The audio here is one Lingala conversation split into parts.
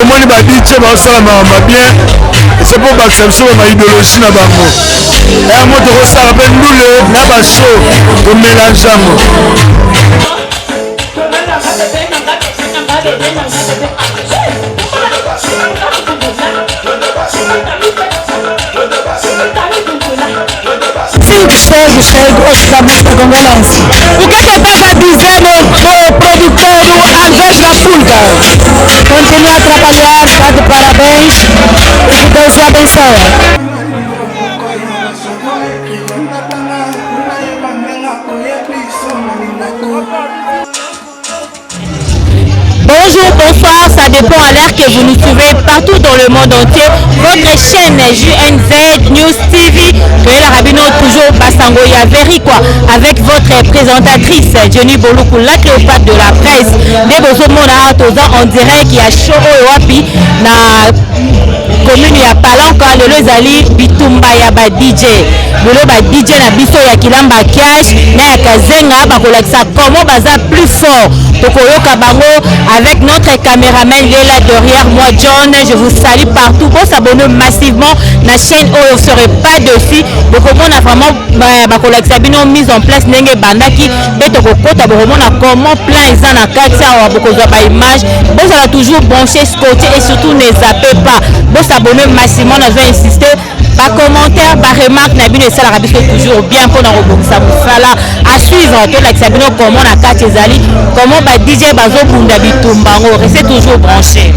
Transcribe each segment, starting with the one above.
omoni ba DJ basala ma bien c'est pour ba service ma idéologie na bango et moto ko sala ben ndule na ba show ko mélange ngo chego hoje da música congolense. O que estava dizendo o produtor Andrés da Pulga? Continua a trabalhar, está de parabéns e que Deus o abençoe. Bonjour, bonsoir, ça dépend à l'heure que vous nous suivez partout dans le monde entier. Votre chaîne JNZ News TV, que la Rabino toujours Basango Yaveri quoi, avec votre présentatrice Jenny Boloukou, la Cléopâtre de la presse. Des besoins en direct qui a show au Wapi na commune ya Palanka le Lozali Bitumba ya ba DJ. Le ba DJ na biso ya Kilamba Cash na ya Kazenga ba kolakisa comment baza plus fort. Tokoyoka bango avec notre caméraman Léla derrière moi John. Je vous salue partout pour s'abonner massivement la chaîne où vous ne serez pas dessus. Donc on a vraiment ba mise en place nenge bandaki et tokokota bomona comment plein ils en a katia beaucoup de images. Vous allez toujours brancher scotché et surtout ne zappez pas. Vous s'abonner massivement, on a insisté. Par commentaire, par remarque, Nabino et Salah Rabis toujours bien pour nous Moussala à suivre tout l'exabino comment on a katia zali comment ba DJ Bazo Bunda Bitumbango restez toujours branché.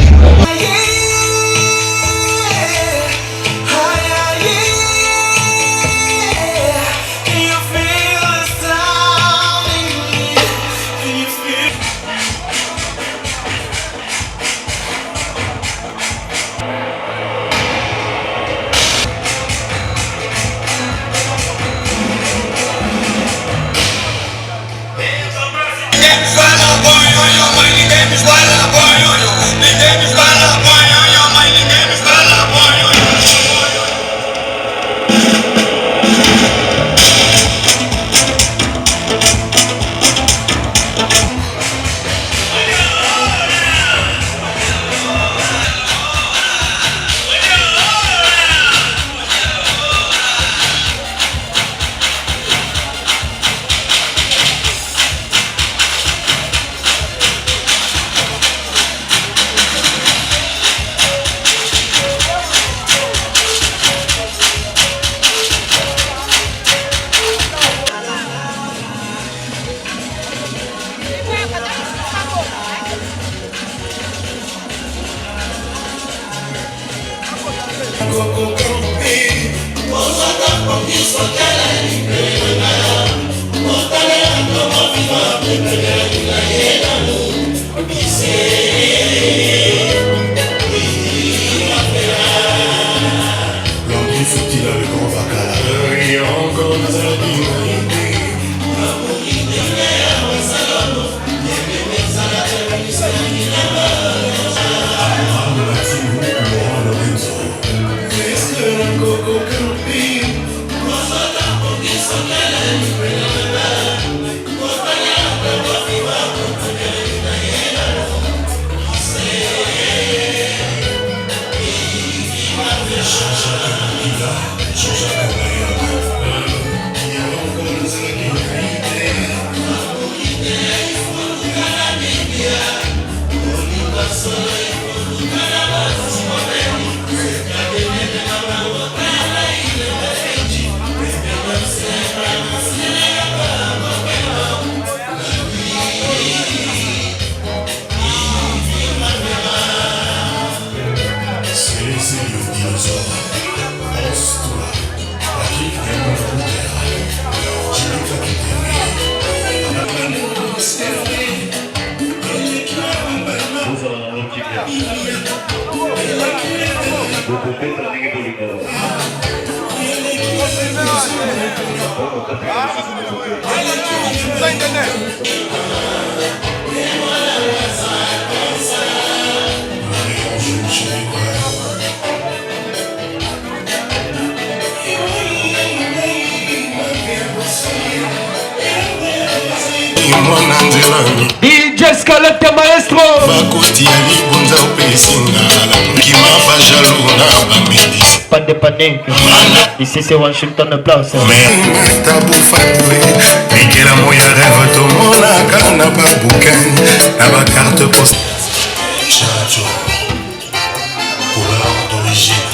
DJ Scalette Maestro Vakosti Ali Gonza Pesinga Pas de panique. Ici c'est Washington Place. Tabou fatoué. Et que la moya rêve tout le monde n'a pas bouquin. N'a pas carte postale. Chacho. Couleur d'origine.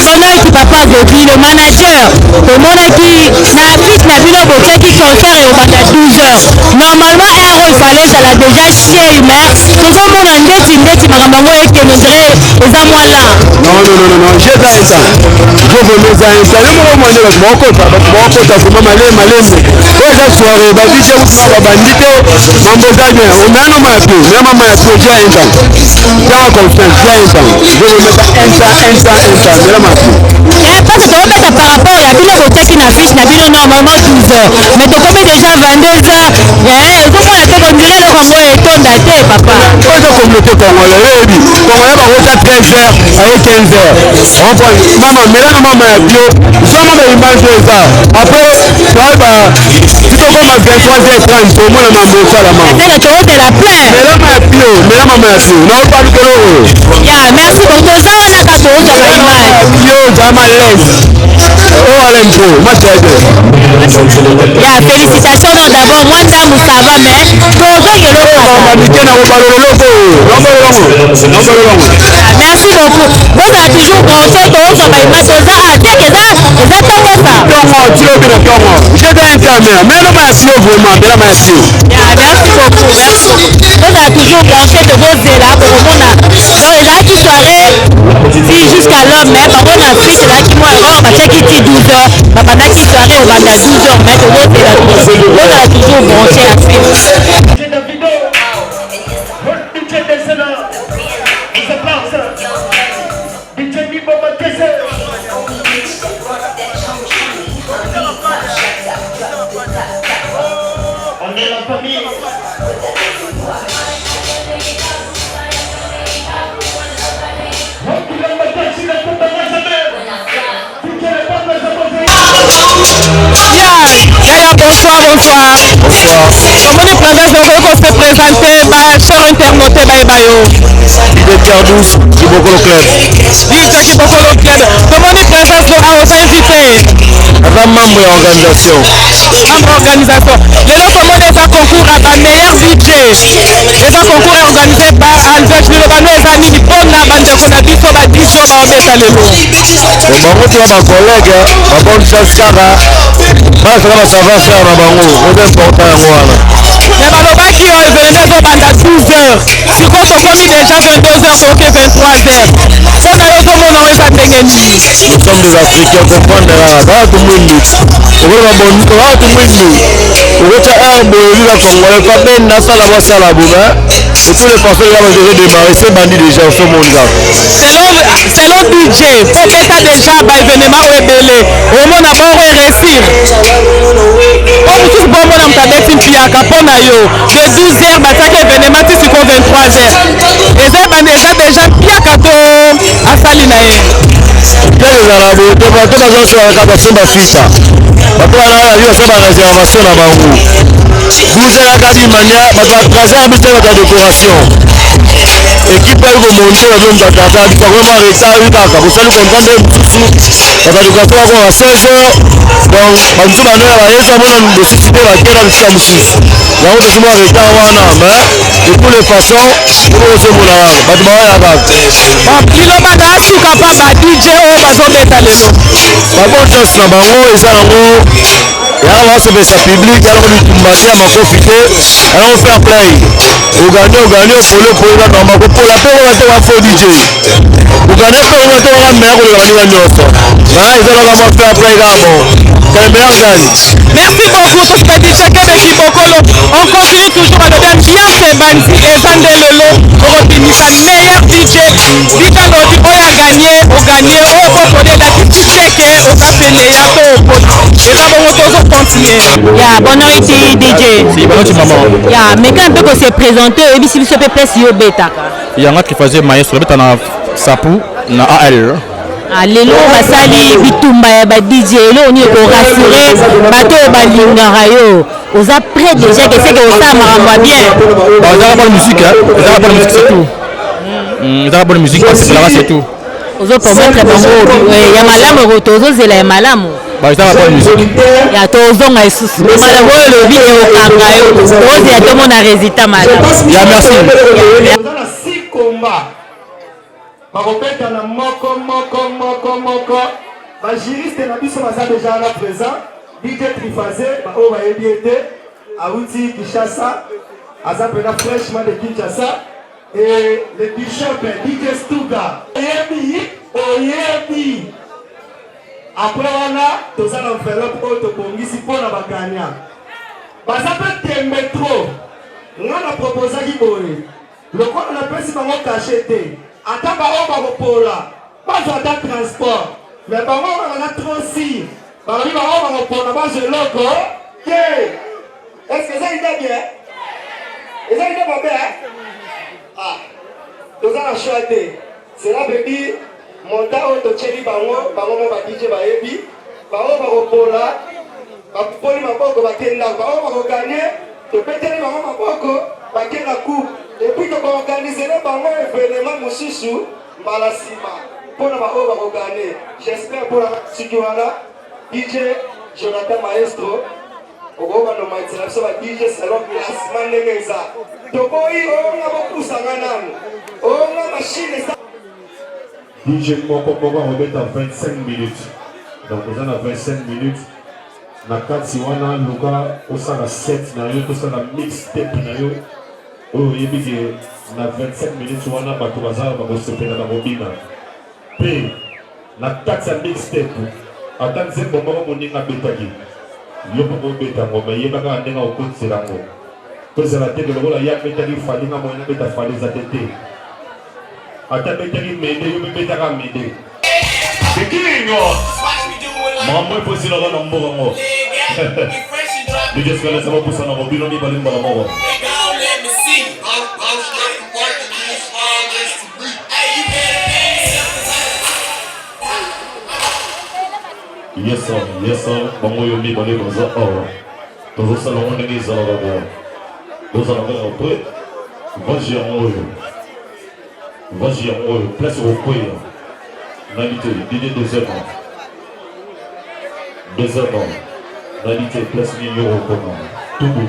Bonaki papa Gobi, le manager, le monaki, na affiche na bino bokeki concert et au banda 12h. Normalement, un rôle fallait ça l'a déjà chier, mais toujours mon ndeti makambo ekene dire eza moi là. Non, j'ai dans ça. Je veux me ça. Le moment moi ne pas kota vraiment malé. Ouais, ça soirée, ba DJ ou ba bandito, mambo ça bien. On a no ma plus, même ma plus j'ai un temps. Dans confiance, j'ai un temps. Je veux mettre un temps, mais la ma plus. Parce que on met ça par rapport à bino bokeki na affiche na bino normalement 12h. Mais tu commis déjà 22h. Eh, tout monde a on dirait le Congo est tonda te papa. Moi je communauté congolaise, Congolais ba rocha 13h avec 15h. On prend maman mais là maman ya bio, jamais ba image ça. Après toi ba tu te comme à 23h30 au moins mambo ça la maman. C'est le tour de la plaie. Mais là maman ya bio. Non pas que Ya, merci pour tout ça on a pas pour ça image. Bio jamais laisse. Oh alempo, moi c'est Ya, félicitations donc d'abord moi ndamou ça va mais toujours que le merci beaucoup. Vous avez toujours pensé que vous avez image ça à dire que ça j'ai bien fermé, mais non mais c'est vraiment bien merci. Merci beaucoup. Vous avez toujours pensé que vous êtes là pour le monde. Donc là qui soirée si jusqu'à l'heure mais par contre la suite là qui moi alors parce qu'il dit 12h, pendant qui soirée on va à 12h mais que vous êtes là. Vous avez toujours pensé à suivre. On est la famille. Bonsoir. Comment les présents qu'on se présenter, cher internaute, de Terre douce, du Bokolo Club. Comment les présents aux invités? Un membre de l'organisation. Les autres comment des concours à la meilleure DJ. Les concours organisés par Albert Lilobano et Zani Nipon, la bande de Konabiso, la Diso, la Ometalelo. Bango tu as ma collègue, ma bonne chassara. Parce que ça va faire ma bango, c'est important à moi. Mais Balobaki événement au banda 12h. Si on se commis déjà 22h, ok 23h. On a eu comme on a eu ça dégaini. Nous sommes des Africains, comprendre là, tout le monde. On va bon, tout le monde. On va faire un boulot là congolais, pas bien na sala wa sala bouma. Et tous les personnes là vont démarrer ces bandits déjà au monde là. Selon DJ, pour que ça déjà bah événement au belé. Au monde a bon réussir. Pour tout bon monde am tabet pia kapona yo. De 12h bah ça événement tu pour 23h. Et ça bah déjà pia kato asali na ye. Les Arabes, tout le monde sur la carte de Fita. Papa là, il y a ça dans réservation à Bango. Vous êtes à Kadimania, votre présent habituel de décoration. Équipe elle vous monter le nom de Tata, il faut vraiment retard, vous savez qu'on entend des sous. La décoration à 16h. Donc, en tout cas, nous avons ça mon de susciter la guerre de Chamsis. Là on est moins retard wana, mais de toutes les façons, pour ce moula, bâtiment à la date. Kilo bana suka pa ba DJ o bazo beta lelo. Ba bonne chance na bango eza nango. Ya va se faire public, ya va tumbania makofite, ya va faire play. Au gagner pour la normal pour la paix on va faire DJ. Au gagner pour on va faire meilleur le gagner nyoso. Na eza la va faire play là bon. Merci beaucoup pour ce petit chacun de Kibokolo. On continue toujours à le bien fait Banzi et Zandé Lolo. On continue sa meilleure DJ. Dika Lodi, on a gagné, on peut donner la petite chèque au café Néato. Et là, on va continuer. Ya, bonne nuit DJ. Si, bonne nuit maman. Ya, mais quand on peut se présenter, et puis si vous se plaît, si vous bêta. Il y a un autre qui faisait maïs sur le bêta na Sapu, na AL. lelo basali bitumba ya ba DJ lelo ni ko rassurer bato balingara yo oza prêt déjà que c'est que ça maramba bien ça va bonne musique ça va bonne musique c'est tout ça va bonne musique c'est tout ozo promettre bango ya malamu rotozo zela ya malamu ça va bonne musique ya tozonga isusu malamu le video kanga yo ozo ya to mona résultat malamu ya merci Dans 6 combats bakopeta na moko bagiriste na biso baza déjà là présent DJ Triphasé oyo bayebi ete awuti Kinshasa aza mpena fraîchement de Kinshasa et le bishop DJ Stuga oyebi après wana toza na enveloppe oyo tobongisi mpona bagagna baza mpe tembe trop nga na proposaki boye lokola napesi bango kashe te ata bango bakopola bazwa ata transport mais bango baza trop si balobi bango bakopola bazwa eloko ke estce eza ide bien eza ide mabe toza na choix te cela veut dire monta oyo totyeli bango mo badije bayebi bango bakopola bakupoli maboko bakendako bango bakoganye topeteli bango maboko bakenda coupe epuis tokoorganisele bango événement mosusu mbala nsima mpona baoyo bakoganye j'espère mpona siki wana DJ Jonathan Maestro okobanomaitela biso ba DJ salon classement ndenge eza tokoyi oyonga bopusanga nanu oyonga machine eza DJ moko akobeta 25 minutes donc oza na 25 minutes na kati wana luka osala set na yo tosala mixtape na yo oyo oyebi ke na 25 minutes wana bato baza bakosepela bakobina mpe na kati ya mixtape ata nzembo moko moninga abetaki yo moko obeta ngo me yebaka ndenge okotisela ngo kozala te lokola ye abetaki falinga moyena beta fali eza te te ata betaki mende yo bebetaka mende ekilingo mambo eposilaka na mboka ngo nijeskalesa bapusana mobino mibale mbala moko yes sir bango yo mibale baza awa tozosala ngo ndenge ezalaka boya tozalaka apres vage yango oyo place okweya nani te dide 2 heures nani te place nini yo okoma tubu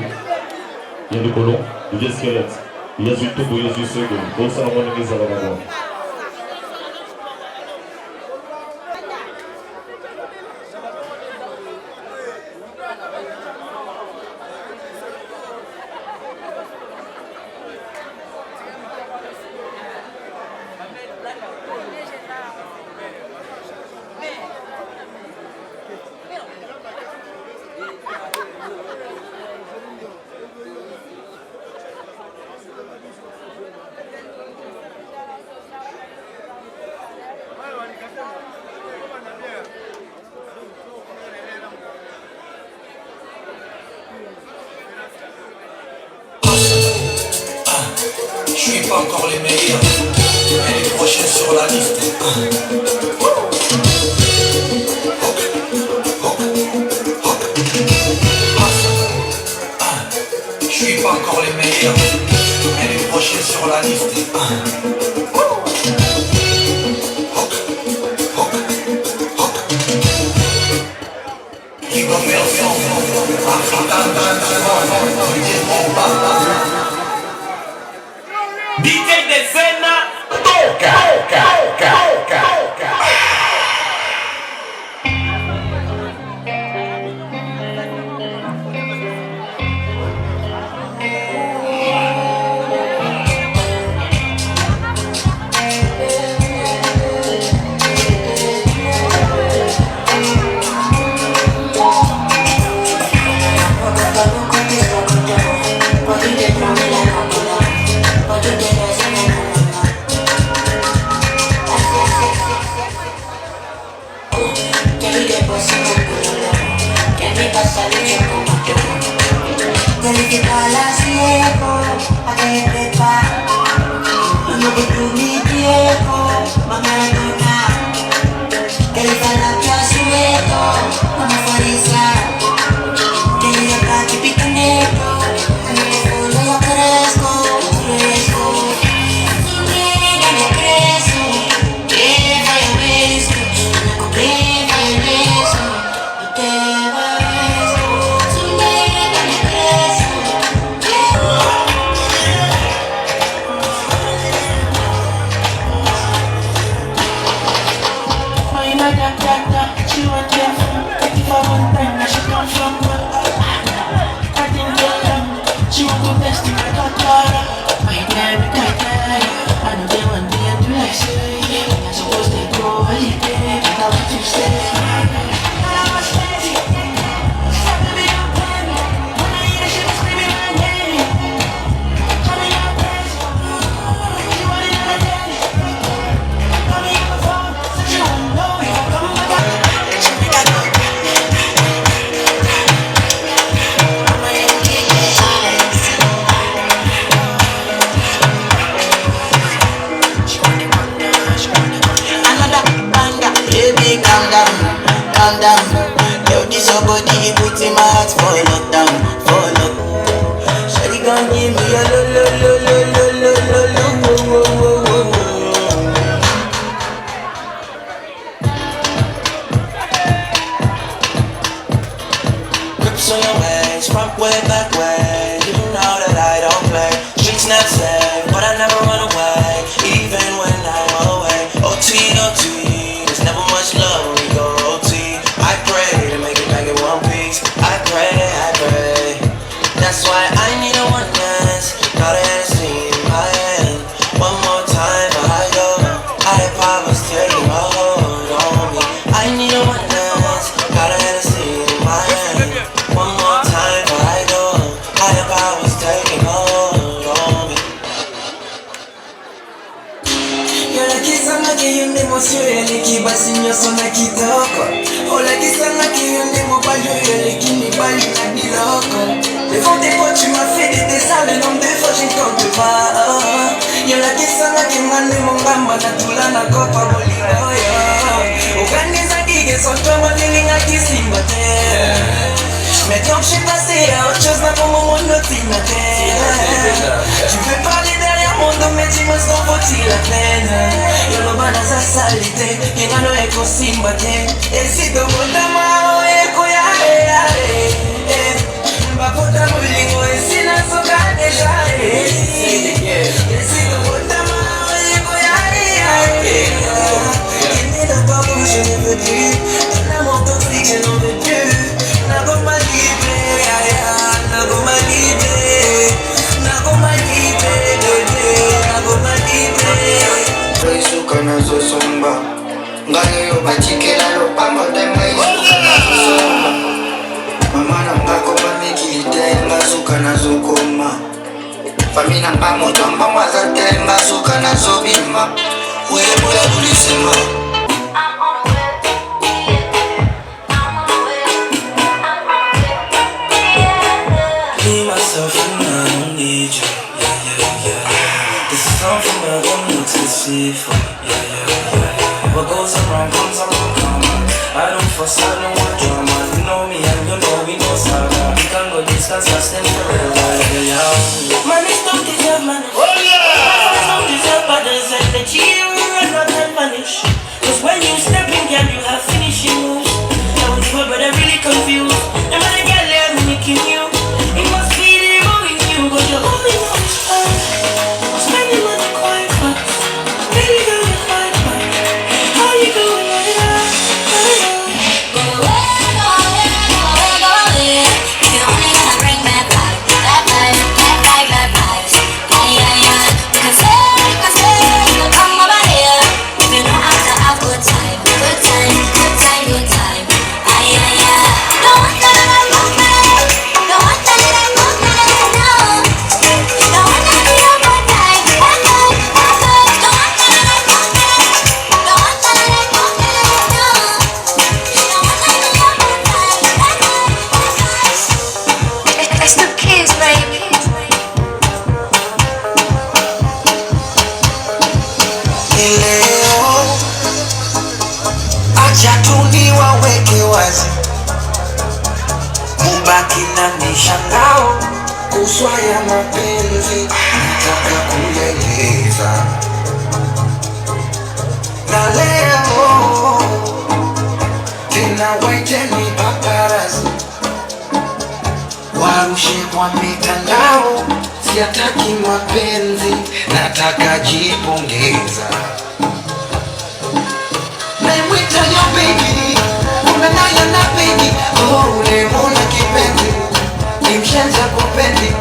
ya likolo uje skelete yazwi tubu yazwi sege tozosala ngo ndenge ezalaka boya Je suis pas encore les meilleurs, mais les prochains sur la liste. Je suis pas encore les meilleurs, mais les prochains sur la liste. Qui va faire son DJ Dezena, toca. Acha tu niwaweke wazi, mubaki na mishangao kuswa ya mapenzi, nataka kuyaeleza. Na leo tena waiteni paparazi, warushe kwa mitandao, siataki mapenzi, nataka jipongeza. Naimwita yo baby, umenaya na baby, oh ulemona kipenzi, nimshenza kupendi,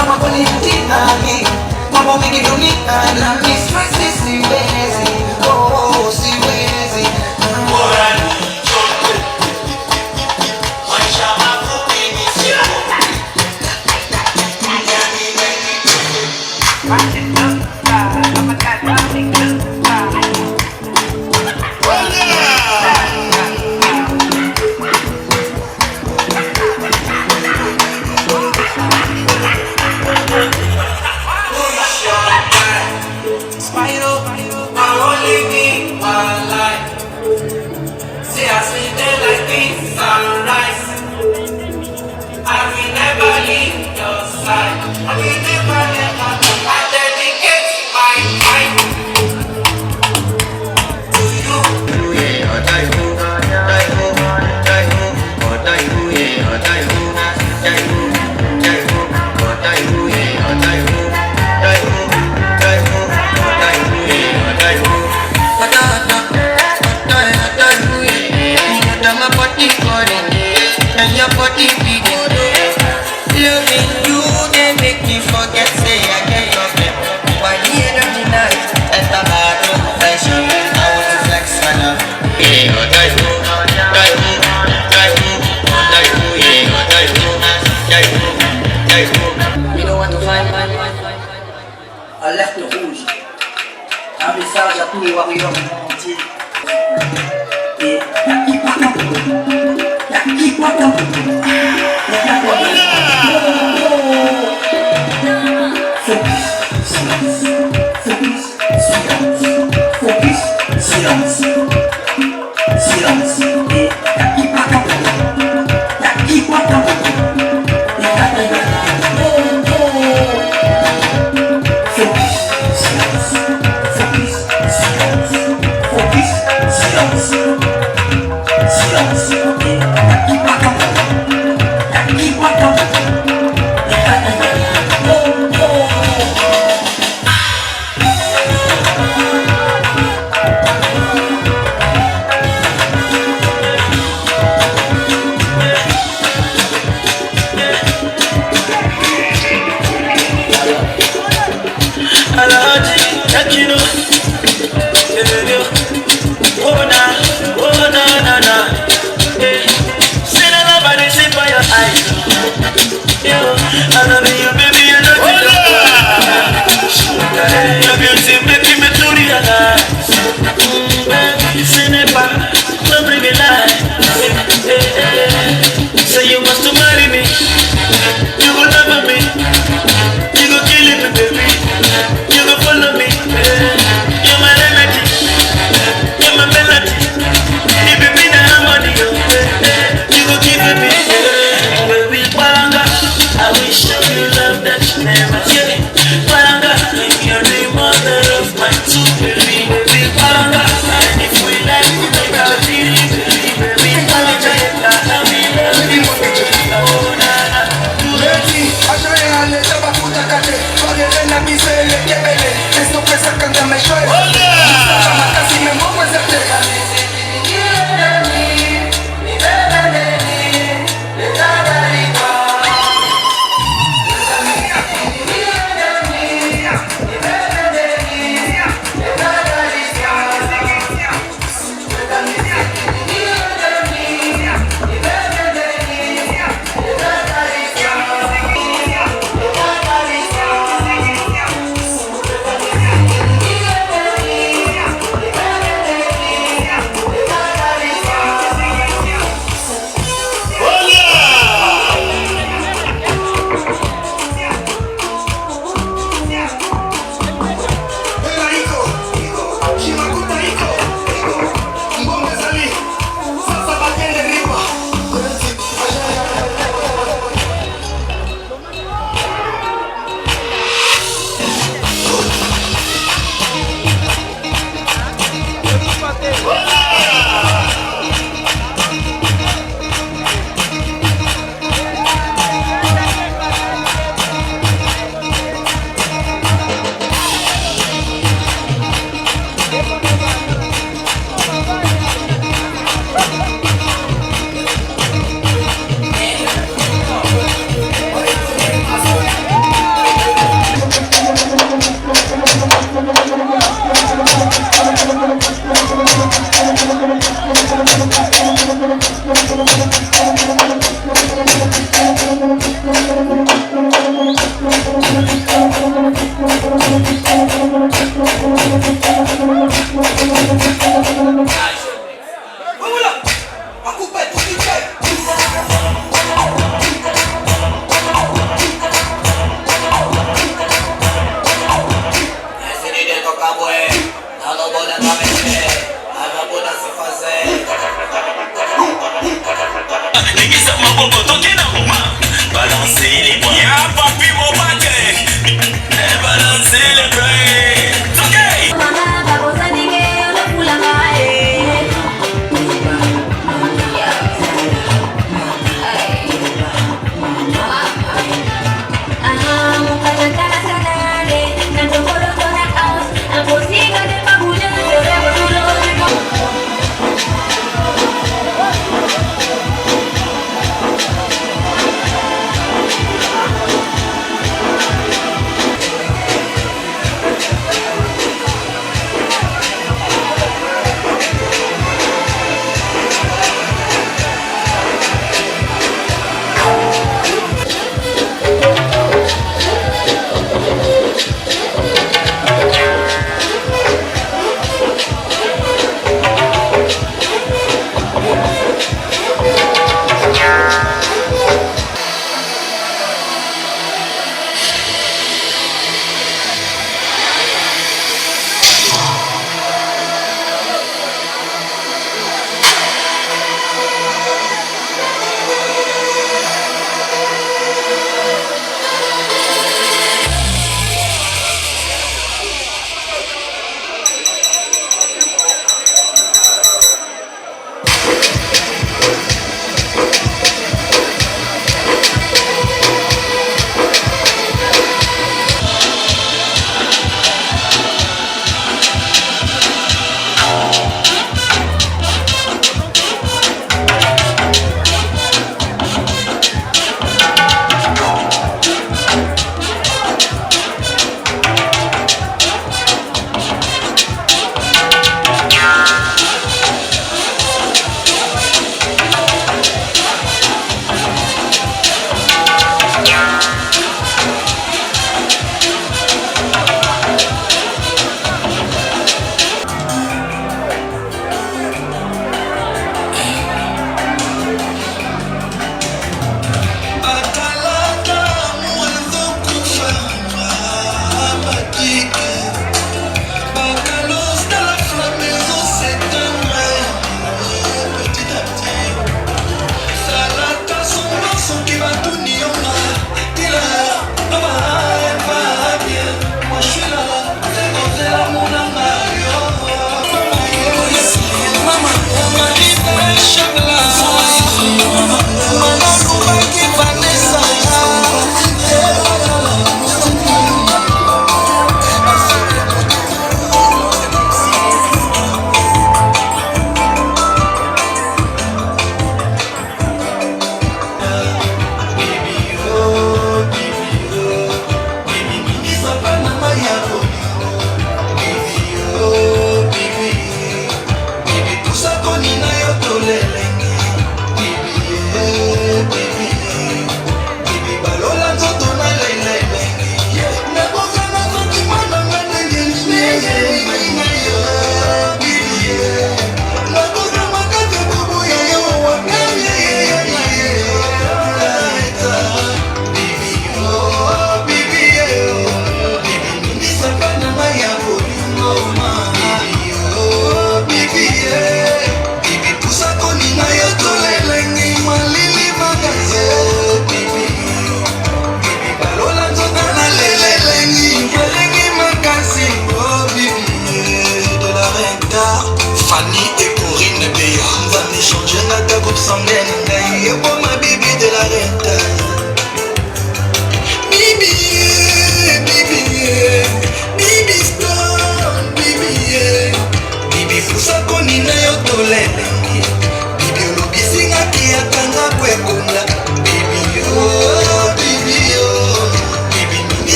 ama kweli mtinani, mambo mingi dunia na mistresi siwezi, oh siwezi. Bora nichote, maisha mafupi ni sio. Alerte rouge, un message à tous les warriors du monde entier. Et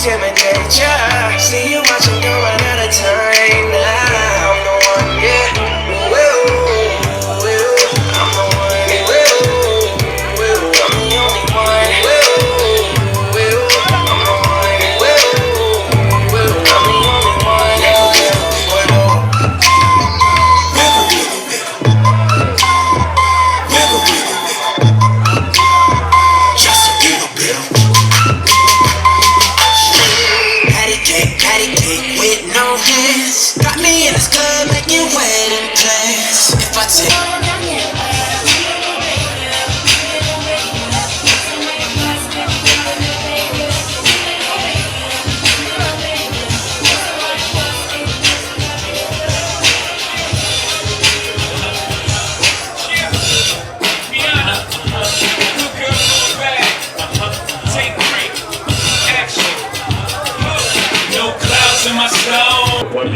intimidate ya. See you watching, you run out of time now. I'm the one, yeah. I'm the one, I'm the only one. Got me in this club making wedding plans. If I take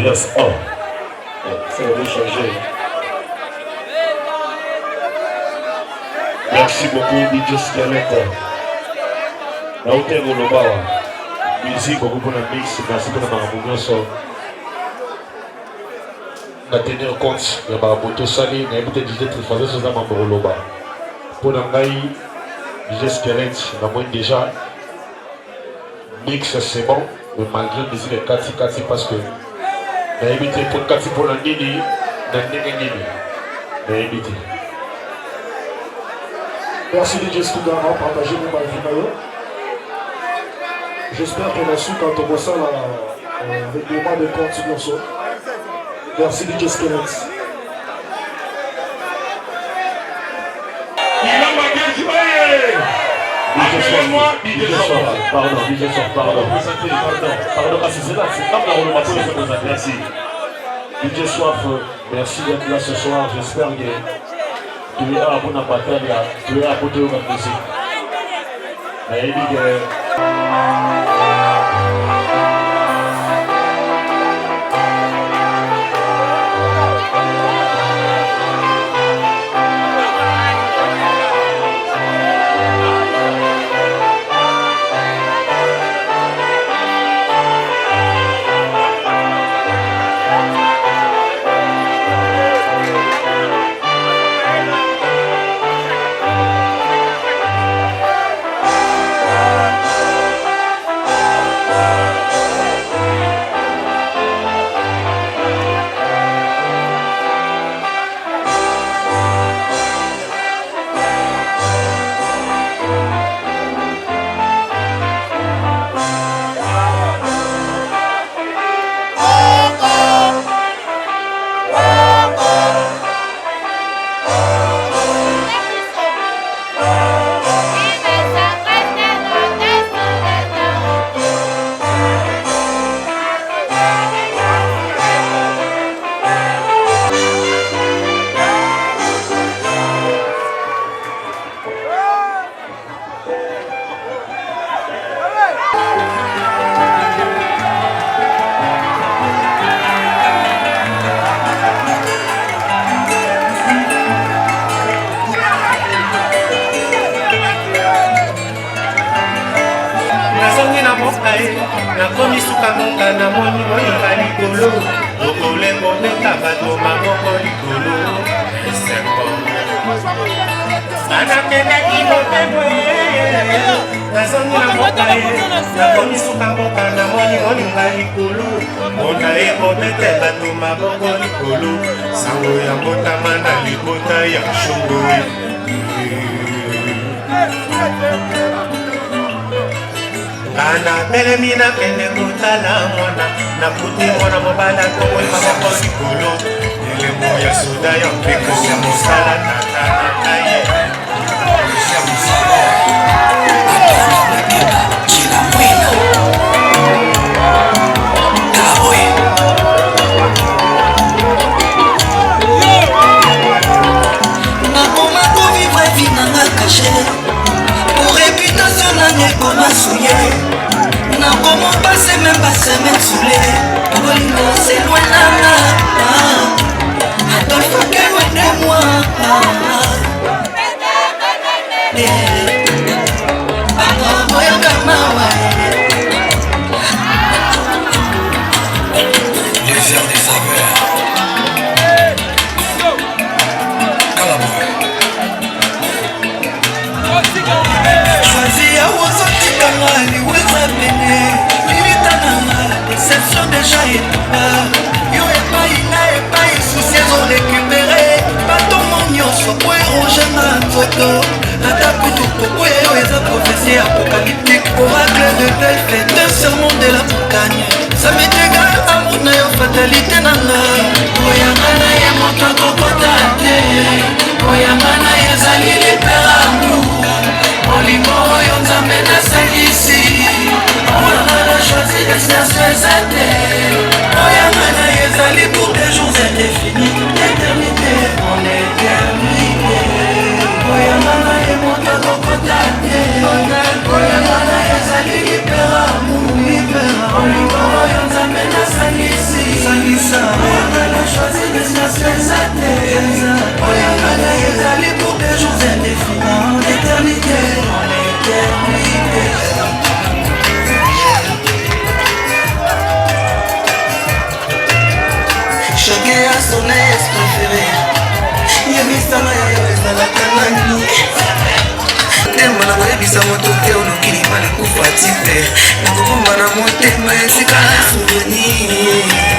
Yes, oh, ça va changer. Merci beaucoup, DJ Skelette. La hauteur au Loba, musique, beaucoup pour la mix, merci pour la marabounoso. Na tenir compte, il y a Maraboto Sali, il y a peut-être DJ Trifazé, c'est ça, Mambo Loba. Pour l'angaï, DJ Skelette, la moyenne déjà, mix c'est bon, mais malgré les musique de Kati parce que. Na éviter pour Kati pour la nini, na nini. Na éviter. Merci DJ Stuga d'avoir partagé mon vidéo. J'espère qu'on a su quand on voit ça avec des mois de compte sur le son. Merci DJ Skelette. Pardon, c'est là, c'est pas pour le merci. DJ Soif, merci d'être là ce soir, j'espère que tu es à la bonne bataille, tu es à côté de la musique. nakomi suka monga na moni moyoka likolo okolembo beta bato maboko likolo esembo anakendaki mopembo nazongi na mboka ye nakomi suka monga na moni moyoka likolo mpona ye kobete bato maboko likolo sango ya mbotama na libota ya shongo Ana belemi na kende kutala mwana na kuti mwana mobala kongo maboko likolo elemo ya soda ya mpeko ya mosala na ye nakoma kovivre vi nanga kashe pour réputation nanga ekoma souye nakoma pase même pas semaine soule bolingo c'est loin nanga Adolphe que loin de moi bango boyoka mawa eza pene lilitananga déception déjà etuba yo epai na epai susi ezorécupere batongo nyonso po erongenga nzoto ata kutu poko eyo eza prophétie apocalyptique oracle de belle fête sermon de la montagne ça m'est égal amour na yo fatalité nanga oyanga na ye moto akokota te oyanga na ye ezali liberamu olingo oyo nzambe nasalisi oyanga na choisi destination eza te oyanga na ye ezali pour des jours indéfinis éternité en éternité oyanga na ye moto akokota te oyanga na ye ezali liberamu olingo oyo nzambe nasalisi oyanga na choisi destination eza te oyanga na ye ezali pour des jours indéfinis en éternité en éternité. Chacun a son ex préféré yebisanga yayo ezalaka nani temona koyebisa moto te olokili balekufa ti mpe nakokoma na motema esika na souvenir.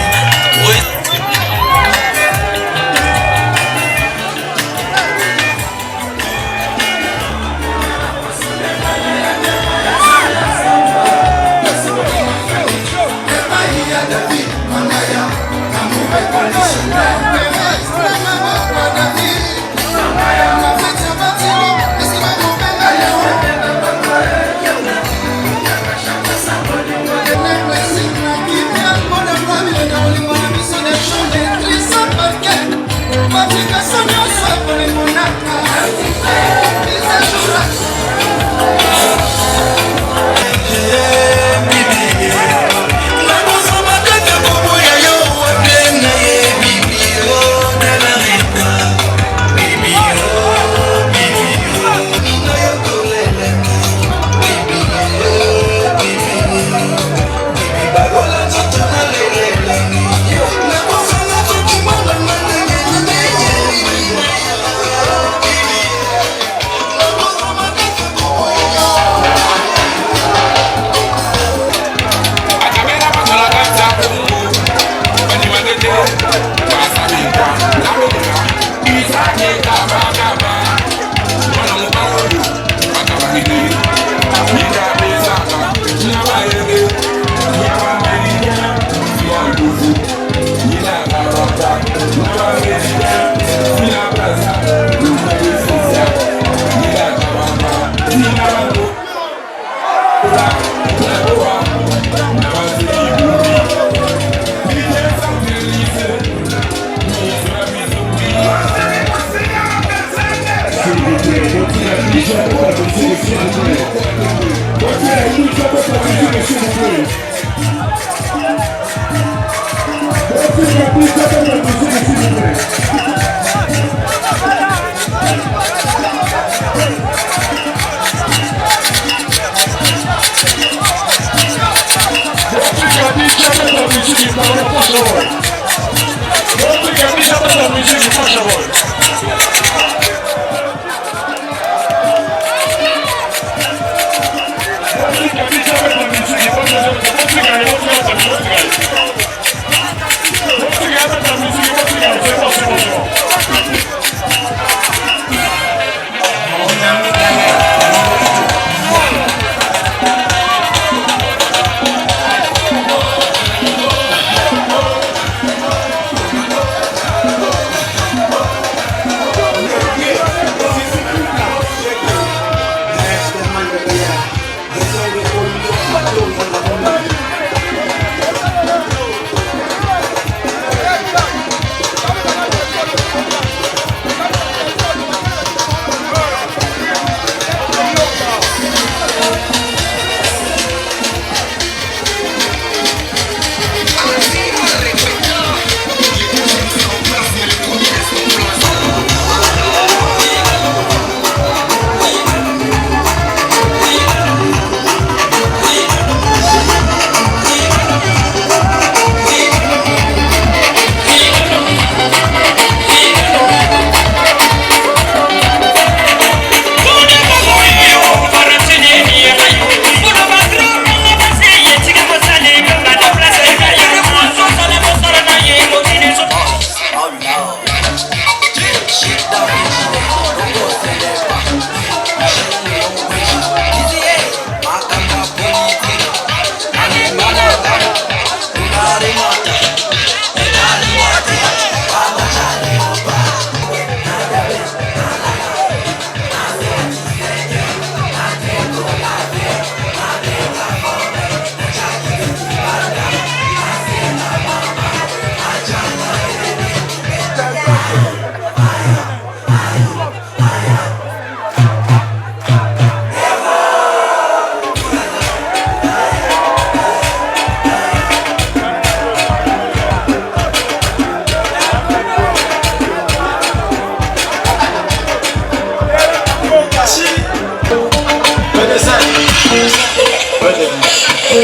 Todo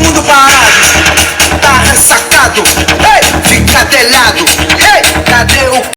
mundo parado, tá ressacado, hey, fica de lado, hey, cadê o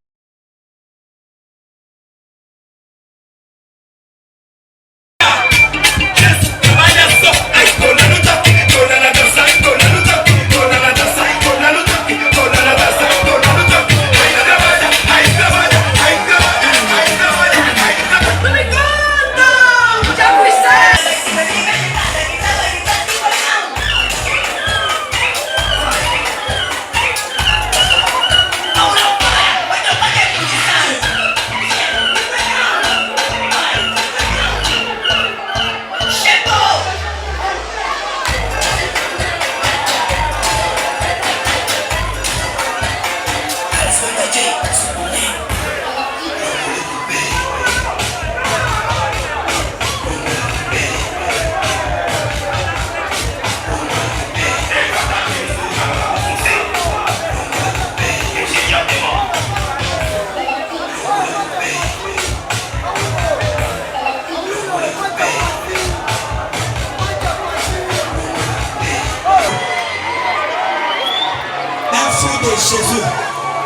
Jésus.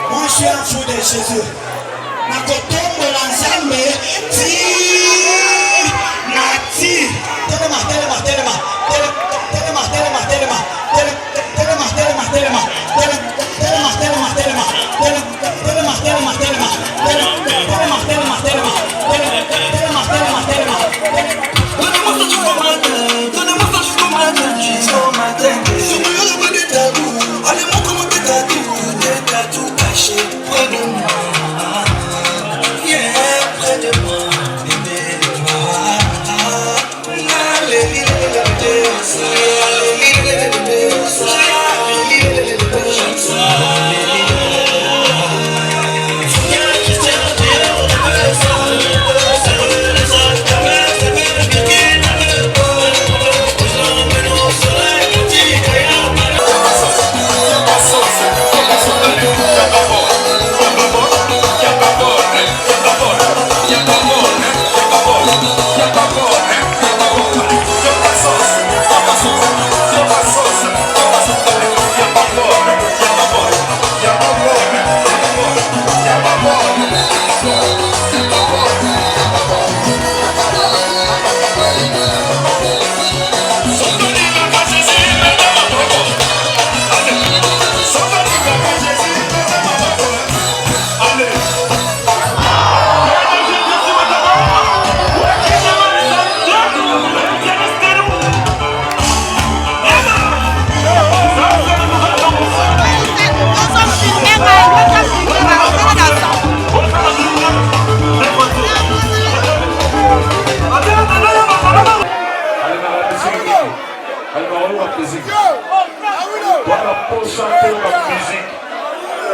Moi, je suis un fou de Jésus. Na kotombo la nzambe ti nati. Telema.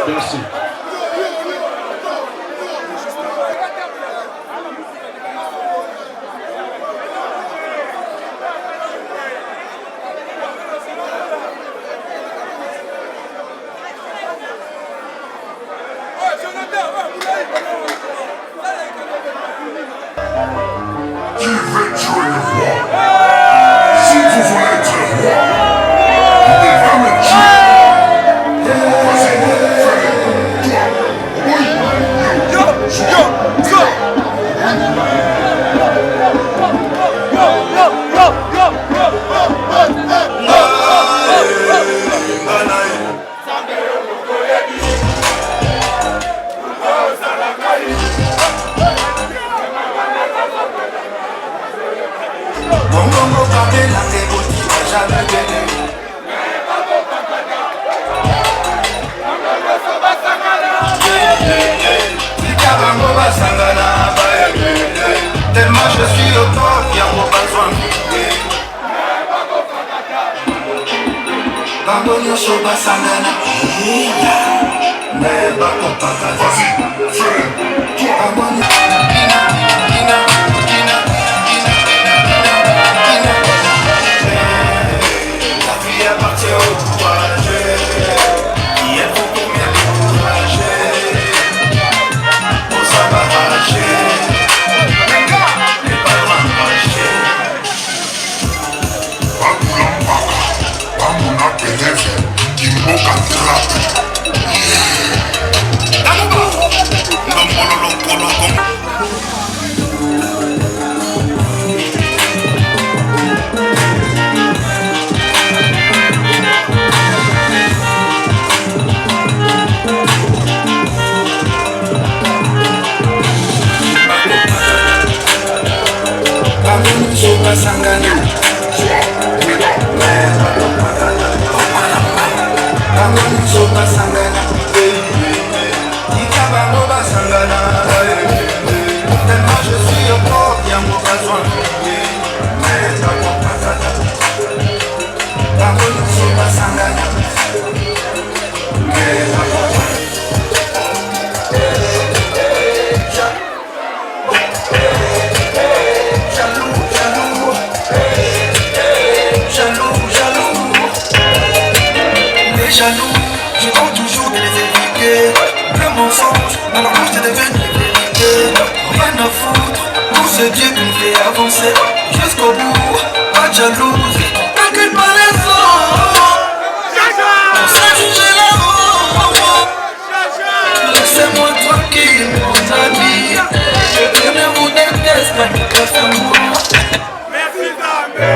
Merci. Qui veut tuer le roi? Si vous voulez être roi, vous devez me tuer. Vas-y, fais-le. Toi, tellement je suis au top, y'a mon besoin. Bambonio soba sangana. Mais bako paka. Vas-y, fais-le. Toi. Ina basangana bango nyonso basangana tika bango basangana tellement je suis au port yango bazwa bango nyonso basangana Jaloux, je tente toujours de les éviter. Le mensonge, dans leur bouche c'est devenu vérité. Rien à foutre, pour ce Dieu qui nous fait avancer jusqu'au bout, pas de jalouse, t'inquiète pas les autres. Pour ça juger l'amour, laissez-moi tranquille mon ami. Je ne vous déteste pas, ne pas faire moi. Merci d'amour.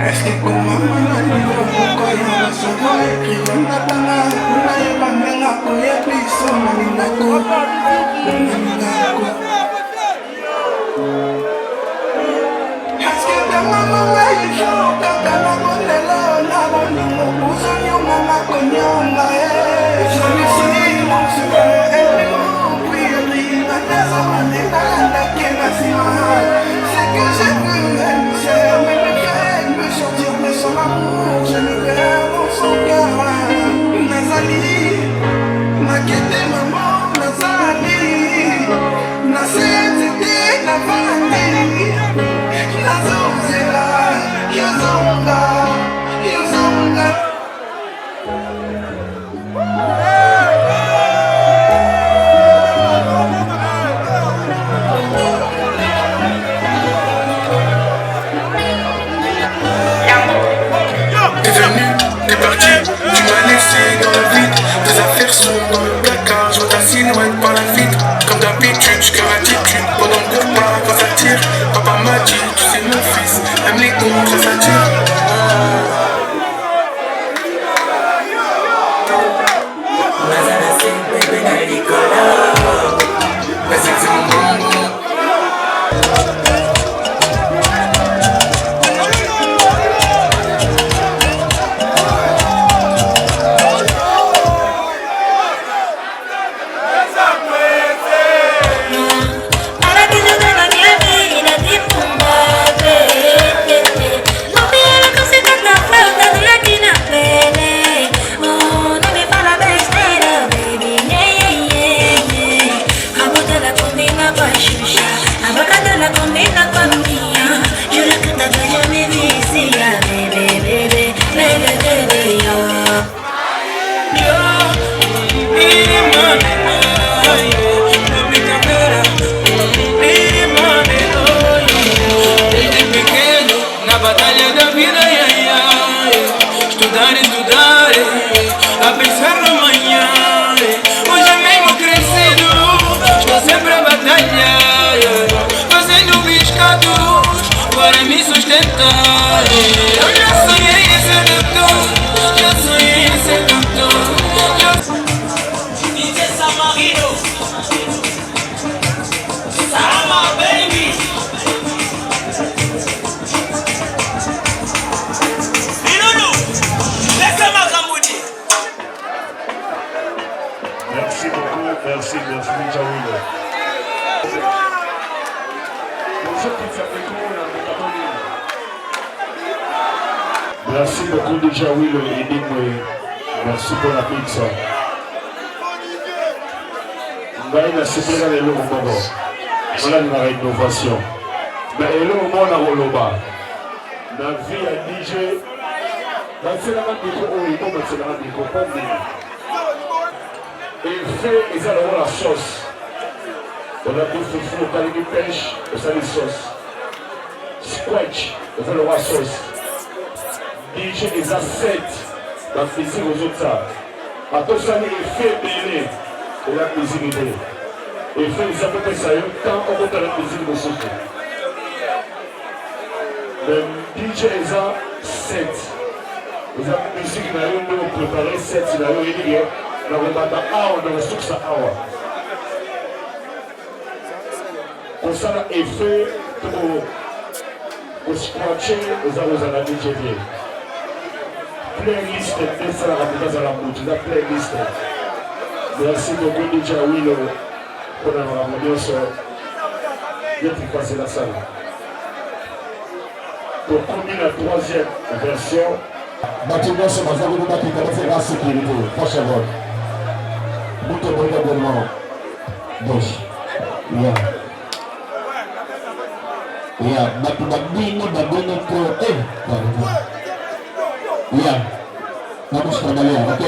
Est-ce que comment on a dit pourquoi il y a ce mot écrit on a tana on a eu pas menga pour y appeler son minako est-ce que ta maman va y jouer quand ta maman est là on a bon nous vous en y maman konyonga je me suis mon soeur et mon prière la maison on est dans la kena c'est que j'ai vu c'est sortir de son amour, je le verrai dans son cœur. Nazali, Nakete maman, Nazali, Nasete, Navani, Nazozela, Yozonga, Yozonga. T'es parti, tu m'as laissé dans le vide. Tes affaires sont dans le placard, je vois ta silhouette par la vitre. Comme d'habitude, je cœur attitude. Pendant le repas, quand ça tire, papa m'a dit, tu sais mon fils, aime les cons, ça s'attire. Merci beaucoup déjà Will et Dimwe. Merci pour la pizza. Ngai na sepela lelo moko. Voilà la innovation. Mais lelo mona koloba. Na vie ya DJ. Na c'est la micro oyo ko c'est la micro pas bien. Et fait ils ont la sauce. On a tout fait au calibre de pêche, et ça les sauce. Squash, on fait le roi sauce. DJ eza 7 bafisir ozotsa atosali efe ebele eya musique te efe eza kopesa yo ntan okotala musique mosusu mais DJ eza 7 eza musique na yo nde oprépare 7 na yo elingi na kobanda awa na kosukisa awa kosala efe to koscratche eza kozala DJ bien playlist nde esalaka moto azala motu eza playlist merci beaucoup DJ Awilo mpona makambo nyonso yeti pase la sala tokomi na 3e version bato nyonso baza komi bakita bazela sécurité prochain vote buto boyga bonnement dos ya bato babini babini ko ya vamos trabalhar, ok?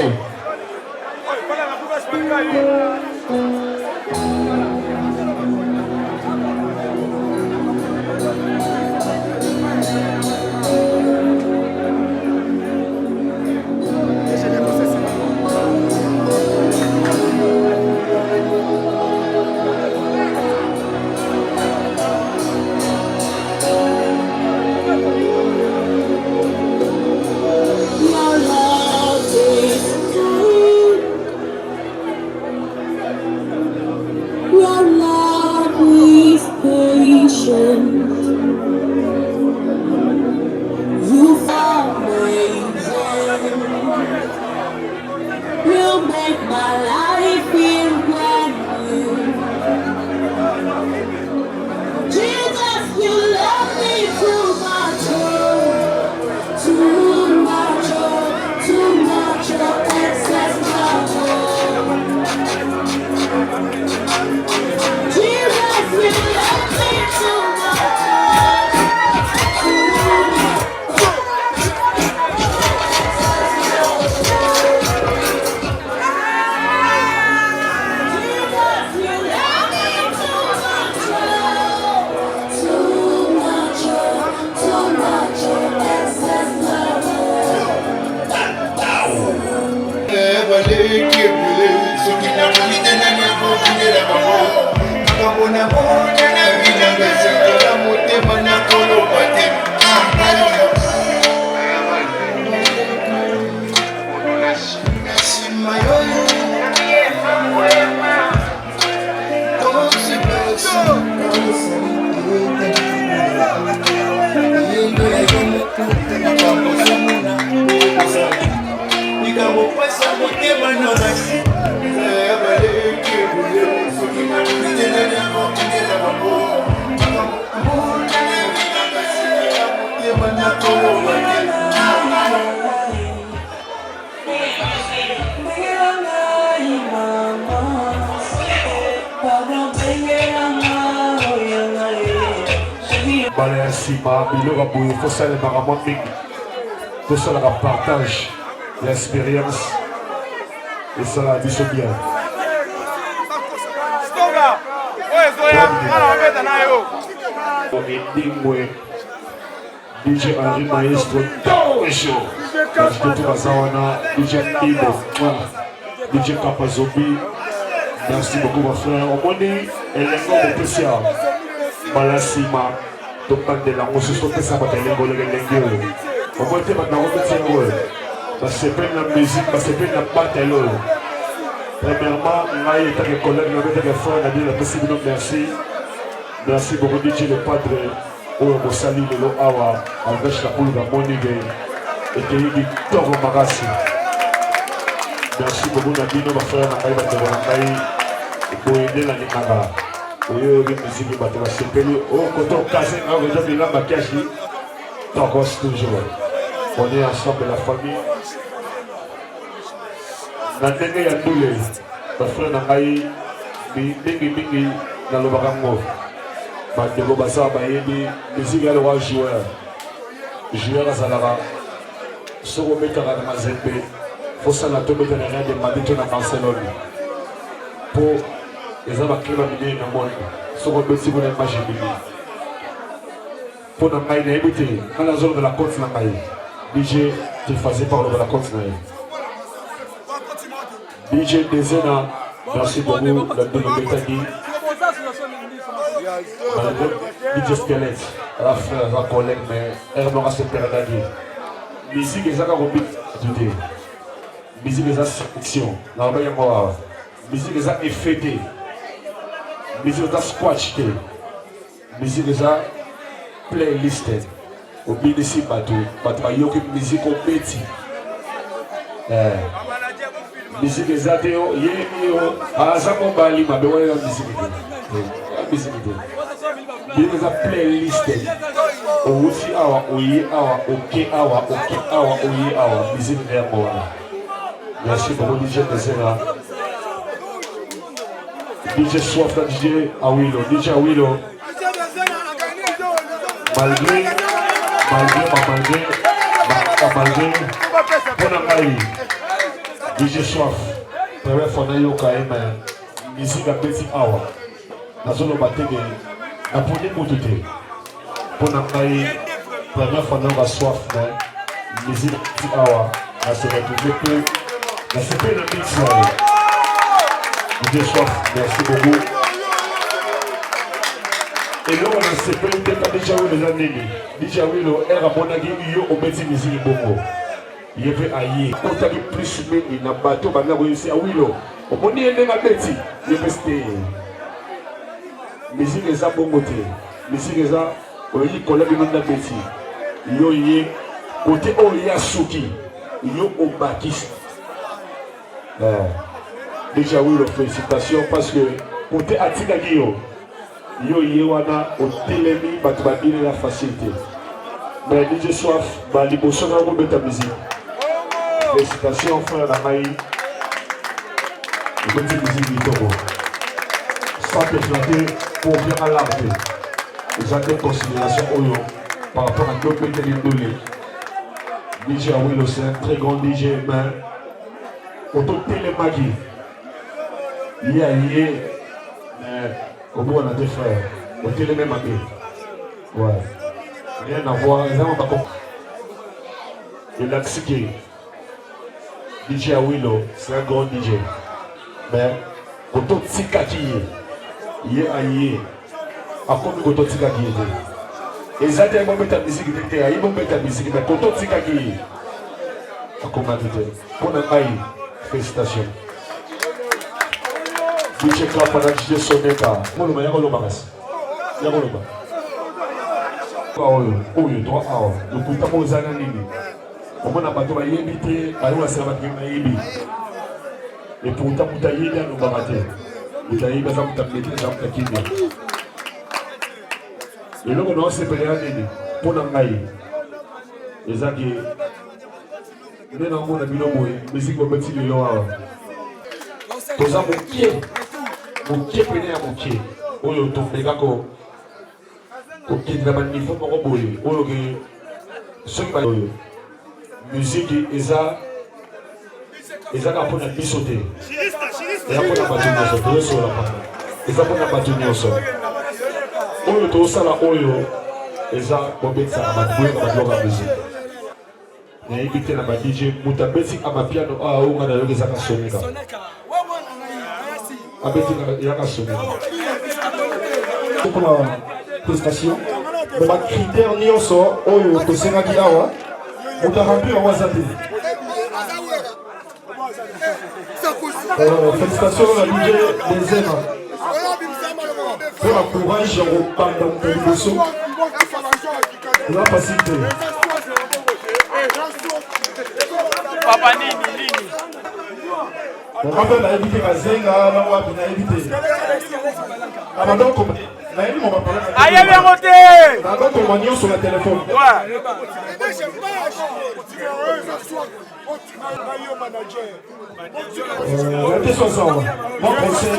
Il faut ça les maramons tout ça le partage l'expérience et ça la vie bien. DJ Henri Maestro DJ Ibo DJ Kapazobi merci beaucoup mon frère au monde et les spécial Balasima donc de la on se sauter ça va aller voler les gueules on va te mettre dans votre cerveau parce que c'est pas la musique parce que c'est pas la bataille premièrement là il y a des collègues là des frères on a dit la possible merci beaucoup DJ le padre oyo mosali lelo awa alvesh la poule gamoni be ekeyibi toro makasi merci beaucoup na bino bafrère na ngai batero na ngai boyende na lingaka oyo oyoki misiki bato basepeli okoto okase nga okoza bilamba kiashi tokos toujours on est ensemble la famille na ndenge ya ndule bafrère na ngai mingi nalobaka ngo bandeko basala bayebi misiki ya lokwa joueur azalaka soki obetaka na mazembe fosala to obetana rien de mabe to na barcelone mpo eza bakliba minei na monde soki obeti kuna image ebimi mpo na ngai nayebi te nga nazolobela compte na ngai DJ déphasé par le balcon. DJ Dezena, merci beaucoup, le Bétani. DJ Squelette, la frère, la collègue, mais elle n'aura pas perdu. Musique est à Robin, musique est à section, musique est à effété, musique est à squatch, musique est à playlist. Au BDC Bateau, Bateau musique au petit. Musique est à Théo, à Zakombali, ma belle musique. Musique est à playlist. Ousi awa, oye awa, ok awa, oye awa, musique est à moi. Merci beaucoup, DJ Dezena. DJ Soif, DJ Awilo, DJ Awilo. Malgré, DJ Soif, première fois na yo quand même, musique à petit awa. Na zone batege, na poni motote. Pour na première fois na Soif, musique à petit awa. Na se retrouver que, na se fait le mix. DJ Soif, merci beaucoup. Et là, on a séparé déjà les années. Déjà, oui, elle a mon avis, il y a au petit musique bongo. Il y avait aïe. On t'a dit plus, mais il n'a pas tout, maintenant, vous savez, oui, au moins, il y a un petit. Il y a resté. Musique est à bongo. Musique est à, oui, collègue de notre petit. Il y a, côté, oh, il y a Souki. Il y a au Bakis. Déjà, oui, félicitations, parce que, côté Atigagio. Yo yewana au télémi batbabine la facilité. Mais DJ Soif, liboso na ngombe ta musique. Félicitations frère la maï. Le petit musique du Togo. Sans te flatter pour bien à l'arte. Vous avez des considérations par rapport à l'autre petit Lindolé. DJ Awilo, c'est un très grand DJ, mais auto télémagi. Il y a au bout, on a des frères. On était les mêmes amis. Ouais. Rien à voir. Ils n'ont pas compris. Et Laxiki, DJ Awilo, c'est un grand DJ. Mais, quand on tika qui est, il est aïe. À quoi quand on tika qui est. Et ça, ils vont mettre la musique, ils vont mettre la musique. Mais quand on tika qui est, à quoi on a dit. Pour un aïe, félicitations. DJ Clap pendant que je Soneka. Moi, je vais le bagas. Je vais le bagas. Oh, il doit avoir. Le coup de aux années. On a battu à Yébité, à l'ouest de la Yébi. Et pourtant, vous avez dit à nous battre. Vous avez dit à nous battre les gens qui sont là. Et là, on a séparé un année. Pour l'engager. Et ça qui est. Nous avons un bilan, mais c'est comme un petit bilan. Nous avons un pied. Mon pied prenait à mon pied. Oh, il tombe les gars comme. Comme qui est vraiment niveau pour rebouiller. Oh, ceux qui ont musique, ils ont appris à bisauter. Ils ont appris à battre au sol. Ils ont appris à battre au sol. Oh, il y a ça là, oh, ils ont bombé ça à battre la musique. Il y a évité la DJ, Moutabesi à ma piano, ah, on a eu des actions. Pour la prestation, les critères nyonso oyo tosenaki awa moto rempli en wazate. Félicitations à DJ Dezena pour la courage au pendant de l'émotion, la facilité. Papa Nini. On va éviter la zenga, on va éviter. Abandon comme. Aïe, bien roté! D'abord, on va sur le téléphone. Ouais. Restez sur mon conseil.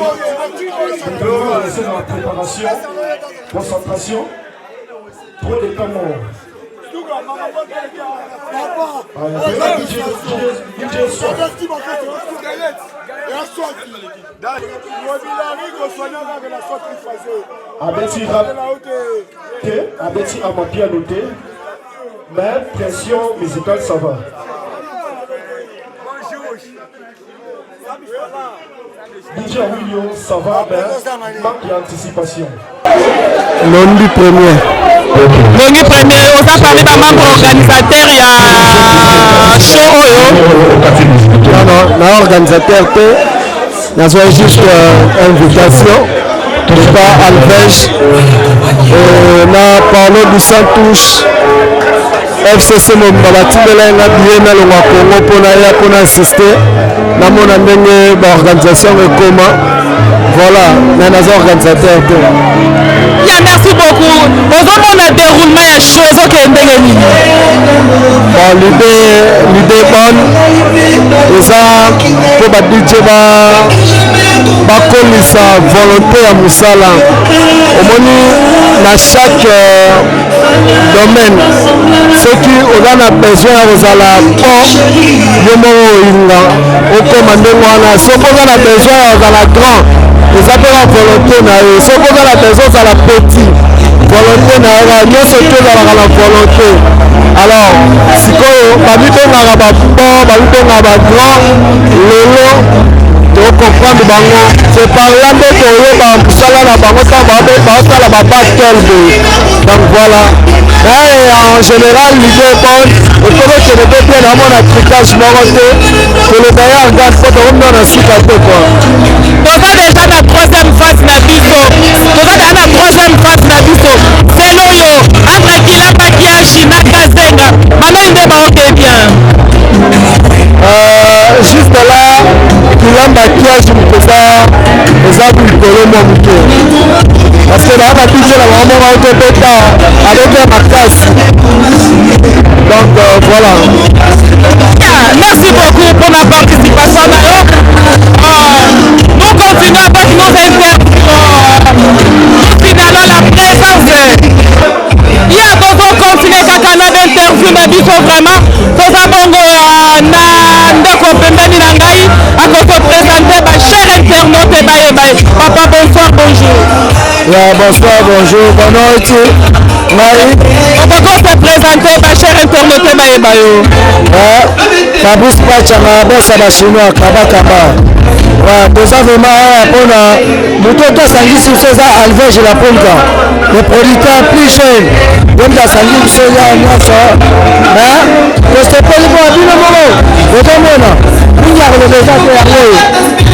Nous devons laisser dans la préparation, concentration, trop de temps mort. Abeti Amapia noté, Mais pression musicale, ça va. DJ William, ça va, mais manque d'anticipation. Londi premier. Londi premier, on a parlé d'un membre organisateur, il y a show Oyo. Non, non, organisateur, nous avons juste invitation. Pas Alvège, na Paulo dos Santos, FCC Mombalati Belenga Biena le Congo pour assister. Na mon amène l'organisation et comment. Voilà, mais nous organisateurs. Merci beaucoup. Aujourd'hui, on a déroulement à choses qui est béni. Bon, l'idée est bonne. Et ça, pour la DJ, sa volonté à Moussala. Au moins, dans chaque domaine, ceux qui ont besoin de la pont, ils ont commandé. Ceux qui ont besoin de la grande, ils ont la volonté. Ceux qui ont besoin de la petite volonté, ils ont la volonté. Alors, si vous avez un grand, comprendre bango c'est par là que toyoba musala na bango ta basala ba battle donc voilà en général l'idée bonne et pour que le bien à mon tricage morote que le bailleur regarde pour on a sika te quoi toza déjà na troisième phase na biso c'est loyo entre Kilamba Kiashi na Kazenga mama inde ba ok bien juste là Kilamba Kiashi mpeza eza likolo mwa moke parce que na DJ na bango baokobeta avec un makasi donc voilà. Merci beaucoup pour la participation. Nous continuons avec nos interviews. Nous signalons la présence. Il y a d'autres continuer kaka na d'interview na biso vraiment toza bongo na ndeko pembeni na ngai akoso présenter ba cher internaute baye papa bonsoir bonjour. Yeah, bonsoir bonjour bonne nuit. On peut se présenter ba cher internaute baye. Fabrice Pachanga bossa ba chinois kaba. Toza vraiment mpona moto tosangi biso eza Alvège la Polka le producteur plus jeune donc asangi biso ya nyonso tosepeli mpo na bino moko otomona mingi akolobeza te yango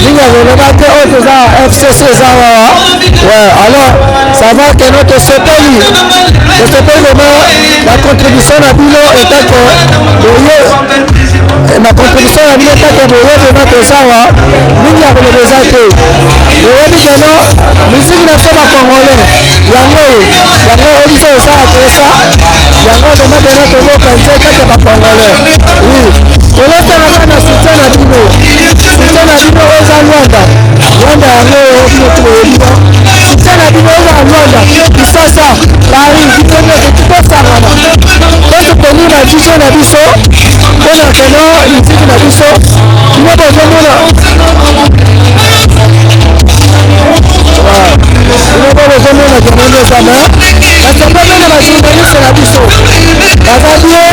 mingi akoloba te oyo toza FCC eza wawa alors ça va ke no tosepeli vraiment la contribution na bino etake boye ma contribution na bino etake boyebe na tozawa mingi akolobeza te oyebi keno misiki na biso bacongolais yango oyo biso osala pesa yango demadena toboka nze kaka bacongolais tolotelaka na soutien na bino oyo eza lwanda yango oyo bino toyebino soutien na bino eza lwanda kisasa paris bitonete tukosangana tosepeli na vision na biso mpona keno misiki na biso bino bozomona bozomona jamani ezama basepemena bajournaliste na biso baza bien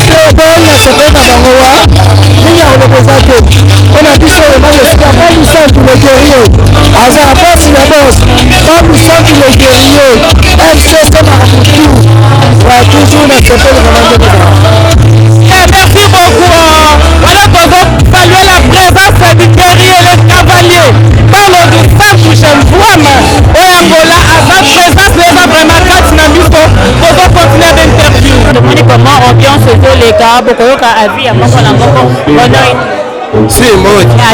te bona sepe na bango wa mingi akolobeza te mpona biso emalesika babisantu le guerrier aza bosi ya bos babisantu le guerrier FCC maramutu toujours na sepele na bango. Merci beaucoup. Alors qu'on va saluer la présence du guerrier, le cavalier. Parle du simple, je vois, au Angola, avant présence, les gens vraiment quatre nabiso, pour continuer d'interview. Demandez comment ambiance au les cas, beaucoup de avis, à mon si, moi.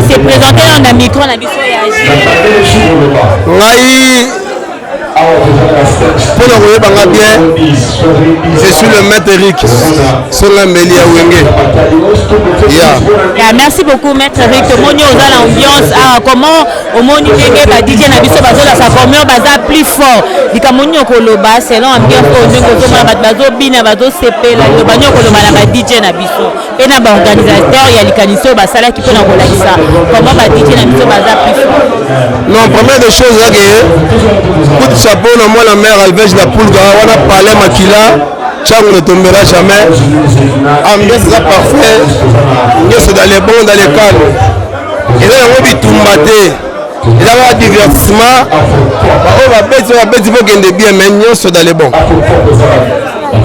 C'est présenté dans un micro, on a biso et agi. Pour le koyebanga bien, je suis le maître Eric Sola Melia Wenge. Merci beaucoup maître Eric. Tomoni oza l'ambiance comment omoni ndenge ba DJ na biso bazola sa combien baza plus fort. Likamoni okoloba selon ambiance oyo kozomona bato bazobina bazosepela lobani okoloba na ba DJ na biso. Pe na ba organisateur ya likaniso basalaki mpona kolakisa comment ba DJ na biso baza plus fort. Non, première des choses là que coup de chapeau na moi la mère Alvège la Poulga on a parlé makila Tchango ne tombera jamais. Ambiance est parfaite. Nous sommes dans les bons, dans les calmes. Et là, on va tomber. Il y a un divertissement. On va bêter pour gagner bien, mais nous sommes dans les bons.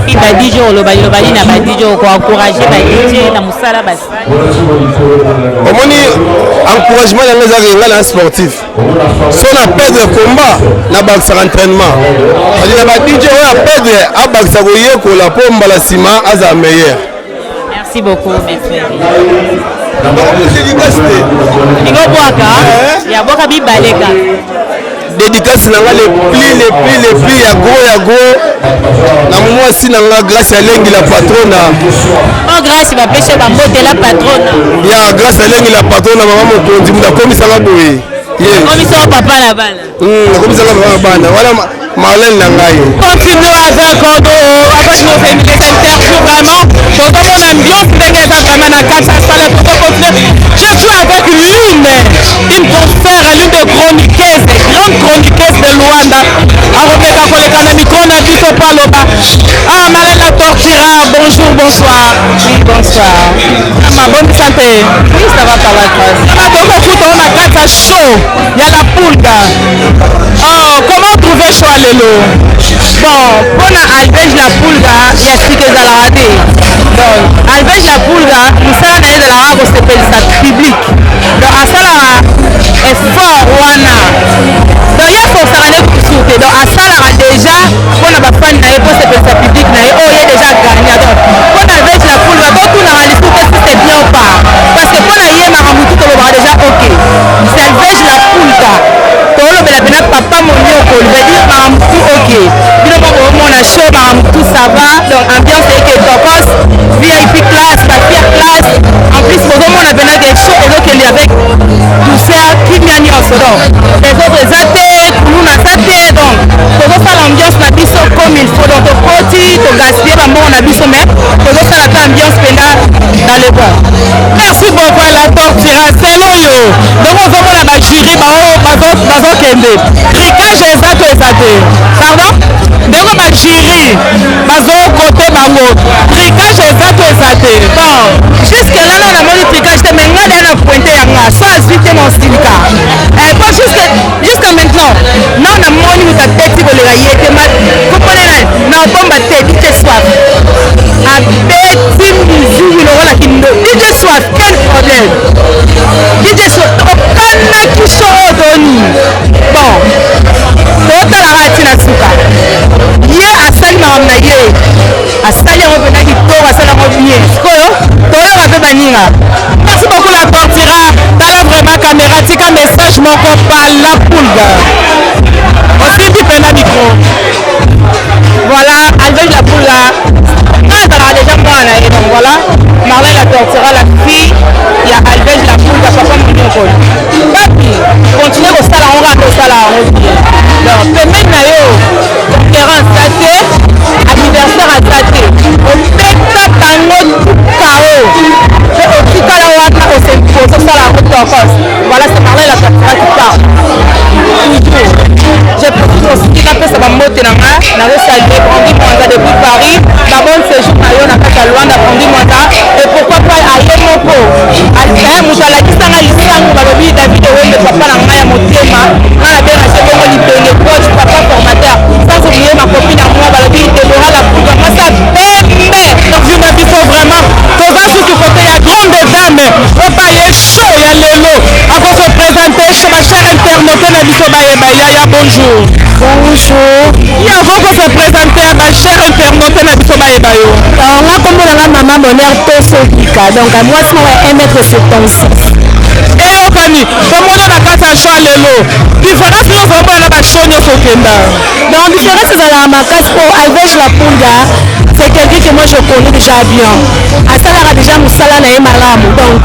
Il va dire au Lobali n'a pas dit au encourager la Moussala Bassani. Au moins, encouragement dans les sportifs. Si on a perdu le combat, on a battu l'entraînement. On a dit que on a perdu à battre la pompe à la ciment à la meilleure. Merci beaucoup, maître. Dédicace nanga les plis ya gros na moi aussi nanga grâce à lengi la patrona grâce va pêcher ba mbote la patrona ya grâce à lengi la patrona maman mokonzi muda komisa nga boye komisa papa la bana komisa nga papa bana voilà Marlène Nangaye. Continuons avec nos féministes interviews vraiment. Pour mon ambiance, vraiment dans 4 salles pour continuer. Je suis avec l'une confrère, l'une des chroniqueuses, grande chroniqueuse de Luanda. Arobeka Kolekana Mikona Biso Paloba. Ah, Marlène la Tortira, bonjour, bonsoir. Oui, bonsoir. Ma bonne santé. Oui, ça va par la grâce. On a 4 chaud. Il y a la pulga. Oh, comment trouver choix lelo? Bon, pour Alvej la pulga, il y a ce que ça l'a raté. Donc, Alvej la pulga, nous sommes allés de la rare au public. Donc, à ça, est fort, Wana. Donc, il y a pour ça, donc, à ça, déjà, on a pas fait de pour ce public, oh, il y a déjà gagné. Donc, pour Alvej la pulga, donc, on a dit que c'était bien ou pas. Parce que pour la yéma, on a déjà ok. C'est Alvej la pulga. Papa mon yoko, je vais dire par tout ok. Mon show par tout ça va. Donc ambiance est que tokos, VIP classe, la pire classe. En plus mon a besoin de show et donc il y avec tout ça qui gagne donc les autres athées, nous on a athées donc pour faire l'ambiance na biso comme il faut donc côté to gaspiller ba mon abiso mais pour faire la ambiance pénale dans les bois. Merci beaucoup la tortira c'est yo. Donc on va voir la jury bazo kende. Tricage exact pardon? Donc ma jury bazo côté bango. Tricage exact. Bon, jusque là on a moni tricage mais on a pointé yanga soit vite mon stilka. Et pas jusqu'à maintenant. Non on a moni muta tête pour les yété ma comprenez na bomba tête dit soif. A petit musique le wala kindo. Dit soif quel problème? Dit soif aucun qui sort doni. Bon. Tota la ratina suka. Ye asali na ye. Asali on venait qui to asali on bien. Koyo, toyo va pe baninga. Merci beaucoup la tortira. Tala vraiment caméra tika message mon copain la pulga. Aussi tu fais la micro. Voilà, Alvej la pulga. Ah, ça a déjà moi là et donc voilà. Marlène la tortira la fille. Il y a Alvej la pulga papa mon yoko. Papi, continuez au salon, on va au salon. Donc, semaine na yo, conférence daté, anniversaire à daté. On fait ça tango KO. C'est au Kikala Waka au Sempo, c'est ça la route d'Orcos. Voilà, c'est Marlène la tortira qui parle. J'ai pris aussi qui a fait sa mamote na nga, na resalé, Brandy Mwanda depuis Paris, ma bonne séjour na yo na kata Luanda, Brandy Mwanda, et pourquoi pas aller moko. Alfaya Moutala qui s'en a l'isang, balobi David Owende, papa na nga ya motema, na la bien acheté mon libéré, coach, papa formateur, sans oublier ma copine à moi, balobi Déborah la poudre, moi ça bébé. Donc je m'habille vraiment, pour ça sur ce côté, il y a grande dame, on va y chaud, il y a l'élo, avant de se présenter, chez ma chère internaute, na biso Yaya, bonjour. Bonjour. Et avant de se présenter à ma chère internaute, na biso Bayo. Alors là, comme on a maman bonheur Tosokika, donc à moi c'est 1m76. Et au famille, comme on a la carte à choix l'élo, différence nous avons la bachon au Sokenda. Donc différence c'est dans ma case pour Alvej la pulga, c'est quelqu'un que moi je connais déjà bien. À ça là déjà Moussala na Malamu donc.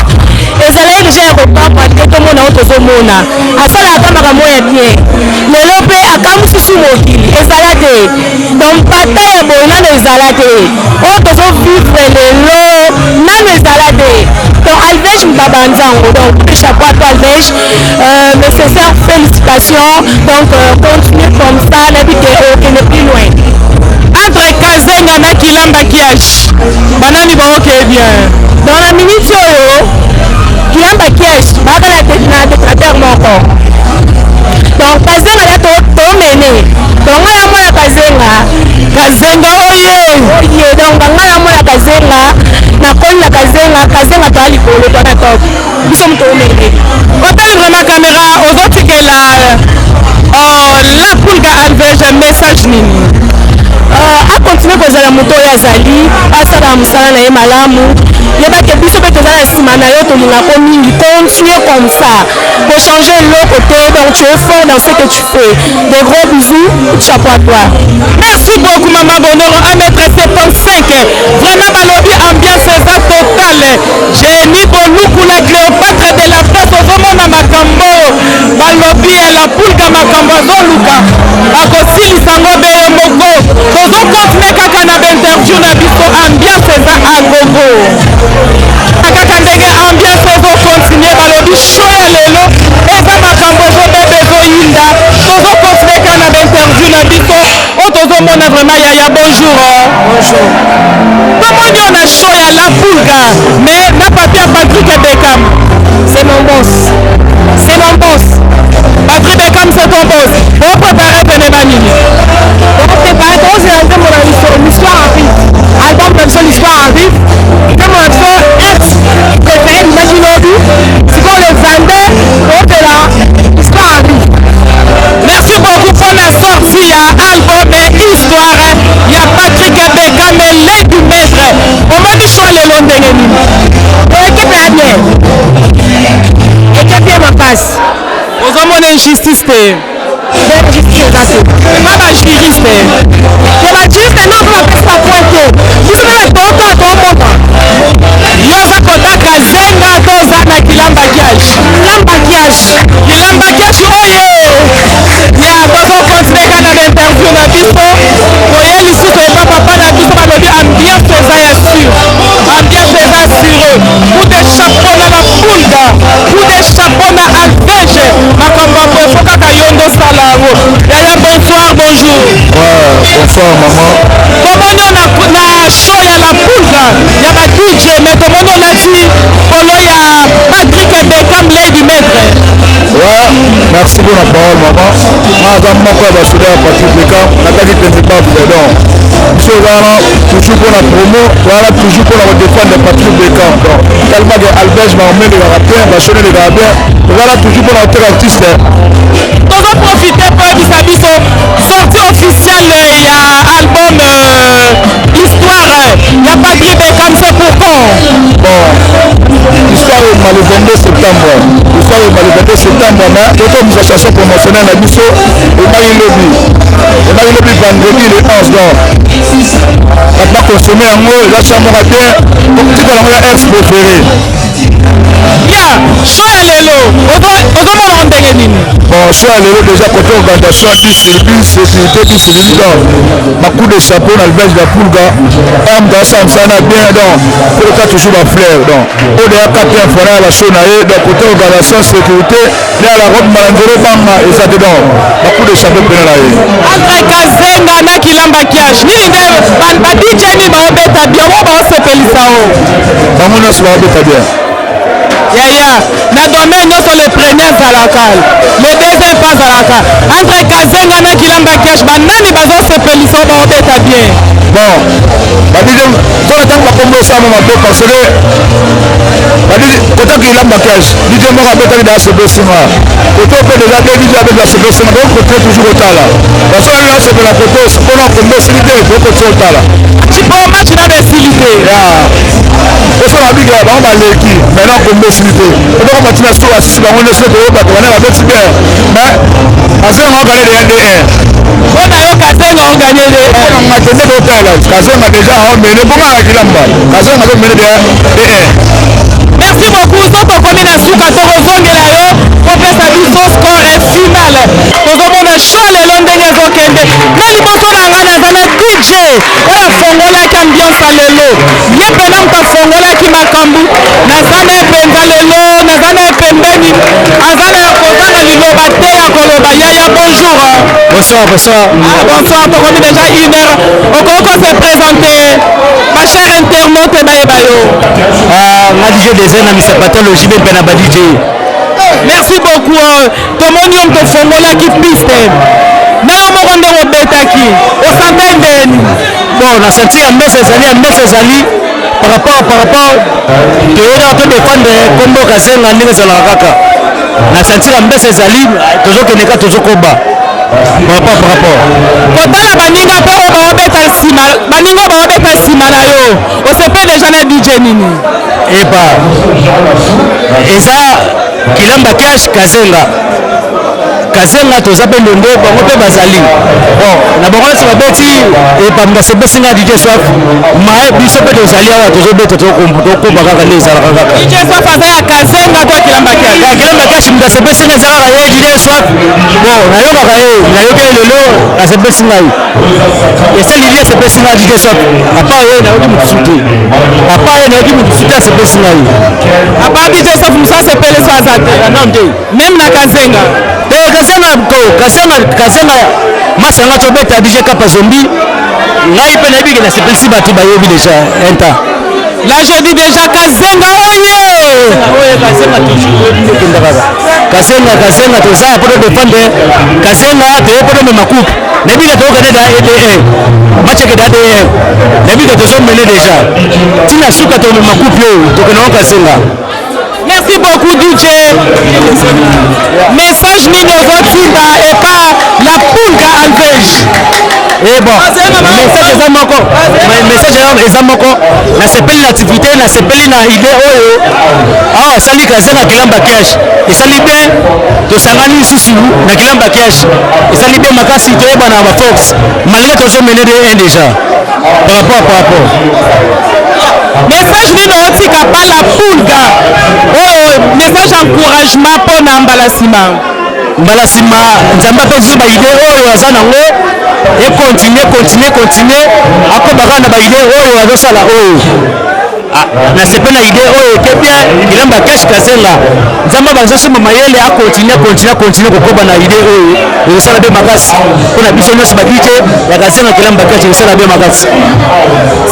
ezalaki déjà ya kopapa te tomona oyo tozomona asala akamaka moya bien lelo mpe akamosusu mokili ezala te donc pata ya boye nano ezala te oyo tozovivre lelo nano ezala te donc Alvej mbabanzango donc chapeau à toi Alvej mes sincères félicitations donc continue comme ça nabi te okende plus loin. Entre Kazenga na Kila Maquillage. Banani ok bien. Dans la minute, Kylian Maquillage, na décorateur moko. Donc, Kazenga ya to mené. Donc, on a moins Kazenga oye. Donc, on a moins Kazenga. Na kola Kazenga to ali kolo to na top. Nous sommes to mené. Hôtel vraiment caméra aux autres que la Pulga Alberge message nini. A continuer kozala moto oyo azali asala mosala na ye malamu yebake biso mpe toza na nsima na yo tolingako mingi continue comme ça pour changer eloko te donc tu es fort dans ce que tu fais. Des gros bisous, chapeau à toi. Merci beaucoup maman Bonheur 1m75 vraiment balobi ambiance eza totale Jenny Boluku la Cléopâtre de la place ozomona makambo balobi la Pulga makambo azoluka akosilisango beye moko tozokontinue kaka na bainterview na biso ambiance eza agogo kaka ndenge ambiance ezokontinue balobi show ya lelo eza makambo ezobebe ezoyinda tozokontinue kaka na bainterview na biso oyo tozomona vraiment yaya bonjour tomoni yo na show ya la Pulga mais na papier ya Patrick Beckham c'est mon boss Patrick Beckham c'est ton boss on prépare pene banini l'histoire arrive. Album même son l'histoire arrive. Même un feu ex préféré imagine c'est qu'on le vendait au delà. L'histoire arrive. Merci beaucoup pour la sortie à album et histoire. Il y a Patrick Beckham et les du maître. On m'a dit choix les Londoniens. Équipe est bien. Équipe est ma passe. Aux hommes on est injustice. Pas la juriste. Que la juriste non pour la pas pointer. Vous savez la toka to mota. Yoza kota Kazenga toza na Kylian Maquillage. Kylian Maquillage oye. Ya bozo continuer kana l'interview na biso. Oye lisusu eba papa na biso balobi ambiance eza ya sûr. Ambiance eza sûr. Coup de chapeau na la Pulga. Coup de chapeau na Alberge. Makambo po kaka yondo sala. Yaya bonsoir, bonjour. Ouais, bonsoir maman. Comment on a show ya la Pulga, ya ba DJ, mais comment on a dit polo ya Patrick Beckham les du maître. Ouais, merci pour la parole maman. Moi moko ya basoda ya Patrick Beckham, nataki penzi pas pardon. So wana toujours pour la promo, voilà toujours pour la défense de Patrick Beckham. Donc, tellement que Alberge m'a emmené les rappeurs, m'a sonné les rappeurs, voilà toujours pour la autre artiste. On va profiter pour biso sortie officielle ya album Histoire. Ya Patrick Beckham c'est pour quand? Bon, l'histoire est le 22 septembre. L'histoire est le 22 septembre, mais tout nous association promotionnelle à biso et Marie Lobby. Et Marie Lobby vendredi le 11 donc. Maintenant consommer un mot, là ça m'aura bien. Donc tu vas avoir ex préféré. Ya, choix lelo. Ozo ndenge nini? Bon, choix lelo déjà côté organisation du service sécurité du service donc. Ma coup de chapeau dans le village de la Pulga. On doit s'en bien donc. Pour le cas toujours ma fleur donc. Au delà capitaine Fana la Sonae donc côté organisation sécurité, là la robe Malandero Bamba et ça dedans. Ma coup de chapeau pour la haie. Entre Kazenga na Kylian Maquillage. Ni nde ba DJ ni ba obeta bien, on va se féliciter. Ba mona se va obeta bien. Yaya, na domaine nyonso le premier zalaka, le deuxième pas zalaka. Entre Kazenga na Kylian Maquillage, banani bazosepelisa baobeta bien. Bon, badije tona ntango bakombo osala mabe parce que badije kota Kylian Maquillage DJ moko abetaki da asepesinga koto mpe deja te DJ abeti asepesinga donc kote toujours otala basala nini asepela koto mpona kombo esili te okoti otala match na besili te osala babika bango baleki maintenant kombo esili te otoko matina so asisi bango nde soki oyebaka bane babeti bien mais Kazenga ogane de 1-1 mpona yo Kazenga ogane de 1 matende kotala Kazenga déjà omene bongaka Kilamba Kazenga azomene de 1-1. Merci beaucoup. So tokomi na suka tokozongela yo kopesa biso score finale. Tozomona show lelo ndenge ezokende. Na liboso na nga naza na DJ oyo afongolaki ambiance lelo. Ye mpena moto afongolaki makambo. Naza na epenza lelo, naza na epembeni. Aza na kozanga liloba te ya koloba. Yaya bonjour. Bonsoir, bonsoir. Bonsoir, tokomi déjà 1 heure. Okoko se présenter. internaute bayebayo. Ma DJ des na misapatologie ben penaba DJ. Merci beaucoup. Tomoni on te fongola qui piste. Na moko ndeko betaki. O santé ndeni. Bon, na senti ya messe ezali par rapport teyera to défendre kombo kasenga ndenge ezalaka kaka. Na senti ya messe ezali tozokende ka tozokoba. Par rapport. Kotala baninga mpe oyo baobeta nsima baninga oyo baobeta nsima na yo osepe deja na DJ nini? Eba eza kilamba cash kazenga toza mpe ndongo bango mpe bazali bon na bango nyonso babeti epamba sepesinga DJ Swaf mae biso mpe tozali awa tozobeta tokoba kaka nde ezalaka kaka DJ Swaf aza ya kazenga to kilamba cash moto asepesinga eza kaka ye DJ Swaf bon nayokaka ye nayokeli lelo asepesinga ye esali li asepesinga DJ Swaf apa ye nayoki motusu te asepesinga ye apa DJ Swaf mosu asepele so aza te non te même na kazenga kazenga masanga tobeta DJ Kapa Zombi ngai mpe nayebiki nasepelisi bato bayebi déjà enta là je dis déjà kazenga oye kazenga toujours kazenga toza po défendre kazenga toye po mema coupe nayebika tokende da EDE matcheke da ADR nayebika tozomene déjà tina suka tomema coupe oyo tokende kazenga. Merci beaucoup DJ. Message nini ozotinda epa la pulga alvege. Bon, message eza moko nasepeli na activité nasepeli na idée oyo awa asali kazenga kilamba cash esali bien tosangani lisusu na kilamba cash esali bien makasi toyeba na bafox malgré tozomene de un déjà par rapport message nini otika pa la pulga oyo message encouragement mpona mbala nsima nzambe apesi baide oyo aza nango continue akobaka na baide oyo azosala oyo nasepeli na ide oyo eke bien kilamba cash kazenga nzambe bazosomba mayele akontinue kokoba na ide oyo ezosala be makasi mpona biso nyonso badije ya kazenga kilamba cash ezosala be makasi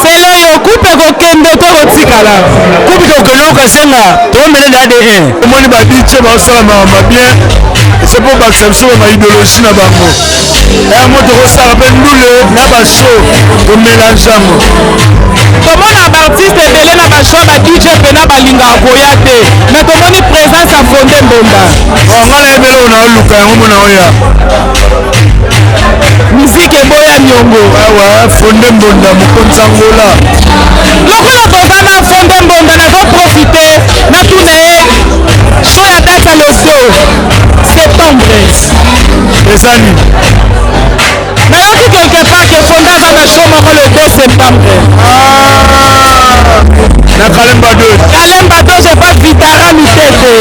selo yo kupe kokende to kotikala kupe kokende okazenga toomene na ADN omoni badije bazosala makambo bien c'est pour bakisa biso baidéologie na bango yango tokosala mpe ndule na bashow tomélange yango tomona baartiste ebele na bashow badj mpena balingaka koya te mais tomoni présence ya Fonde Mbonda nga na ebele oyo naoluka yango mona oya musike eboya nyongo awa Fonde Mbonda mokonzi angola lokola toza na Fonde Mbonda nazoprofite natuna ye show ya date ya loso septembre ezali nayoki quelque part ke Fonde aza na show moko le 2 septembre na Kalemba 2 je pas vitara mitete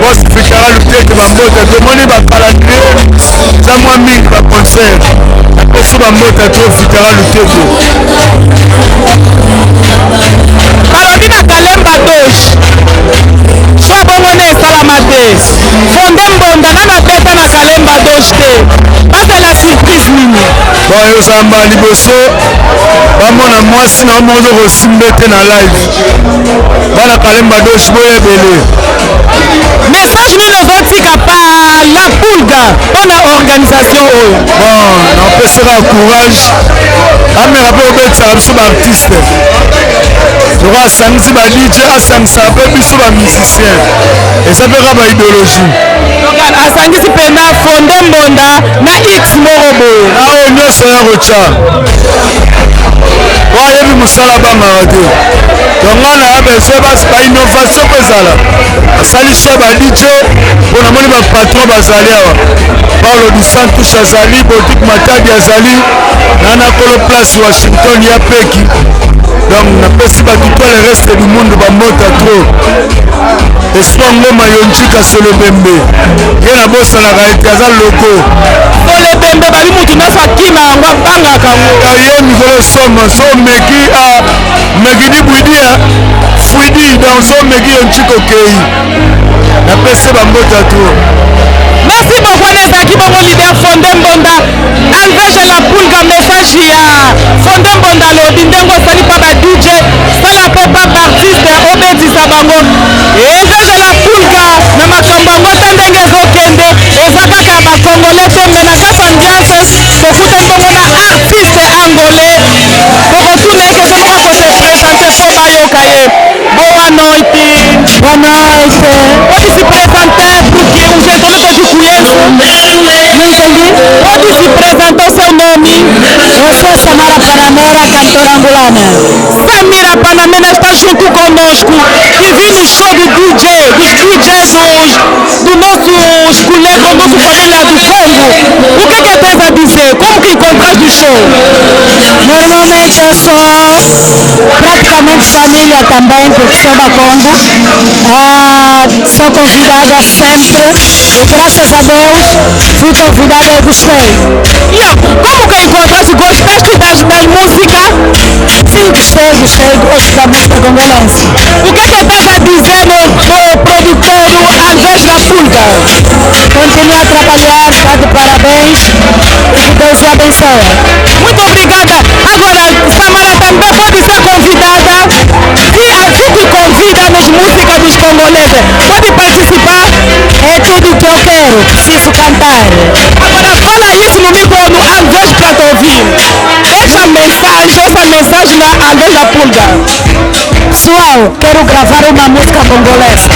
bos vitara lutete bambota tomoni bacalendrier za mwa mingi baconcert apesi bambota to vitara lutete balobi na Kalemba 2 so bongo na esalama te Fonde Mbonda nana beta na Kalemba 2 te bazala surprise nini bon ezamba liboso bamona mwasi na omo ozokosimba te na live bana Kalemba 2 boya ebele message nini ozotika pa la pulga mpona organisation oyo bon napesaka courage ameka mpe obetisaka biso baartiste toko asangisi badj asangisaka mpe biso bamusicien eza mpe ka baidéologie asangisi mpena Fonde Mbonda na x moko boye aoyo nyonso ya kotya po ayebi mosala bangaka te donga na ya besoin bainnovation mpo ezala asali so badj mpo namoni bapatron bazali awa Paulo du Santos azali Bodik Matadi azali nana kolo place Washington ya peki donc napesi bato to le reste du monde bamota trop espoir ngoma yonjika solobembe ye nabosanaka ete aza loko solobembe babi mutu nyonso akima yango abangaka ngo ye mikolo soma so meki mekidi bwidia fuidi donc so meki yonjika okei napesi bambota trop Merci beaucoup Nezaki Bongo leader Fondé Mbonda. Alvege la pulga message ya Fondé Mbonda lobi ndengo sali pa ba DJ sala pe pa artiste obetisa bango. Alvege la pulga na makambo ngo tandenge zokende eza kaka ba congolais tembe na kasa ndiase kokuta bongo na artiste angolais. Boko tuneke zo kwa ko se présenter fo bayoka ye. Boa noite. Boa noite. Pode se apresentar porque o jeito que eu te conheço. Não entendi? Pode se apresentar o seu nome. Eu sou Samara Panamera, cantora angolana. Samira Panamera está junto conosco. E vi no show do DJ, dos DJs do nossos colegas, nossa família do Congo. O que tens a dizer? Como que encontraste o show? Normalmente eu sou praticamente família também, porque sou da Congo. Sou convidada sempre e graças a Deus fui convidada e gostei. Como que encontraste? Gostaste das músicas? Sim, gostei da música congolense. O que tens a dizer no produtor Alvege da Pulga? Continue a trabalhar, está de parabéns e que Deus o abençoe. Muito obrigada. Agora, Samara também pode ser convidada e assim que convida nas músicas dos congoleses. Pode participar? É tudo que eu quero, preciso cantar. Agora fala isso no microfone Alvege para te ouvir. Essa mensagem na Alvege da Pulga. Pessoal, quero gravar uma música congolesa.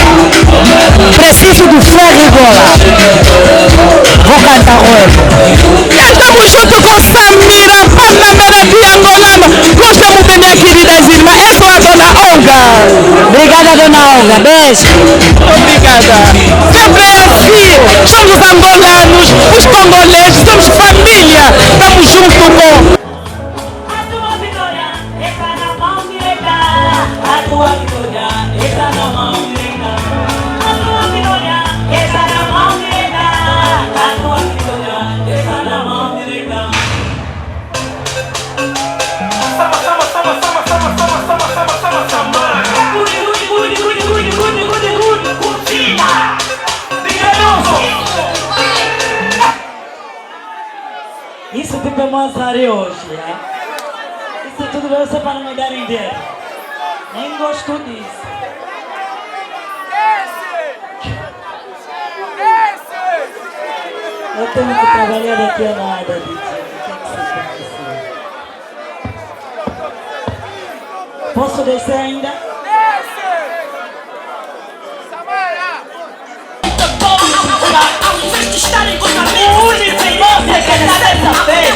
Preciso do Ferrigola. Vou cantar hoje. Estamos junto com Samira Panamera de Angolano. Gostamos bem, minha querida Zilma. Eu sou a dona Olga. Obrigada, dona Olga. Beijo. Obrigada. Sempre é assim. Somos angolanos, os congoleses, somos família. Estamos junto com... Isso tudo é manzare hoje, né? Isso tudo vai ser para não me darem ideia. Nem gosto disso. Eu tenho que trabalhar daqui a nada, DJ. O que é que vocês estão dizendo? Posso descer ainda? O único nome é que é dessa festa.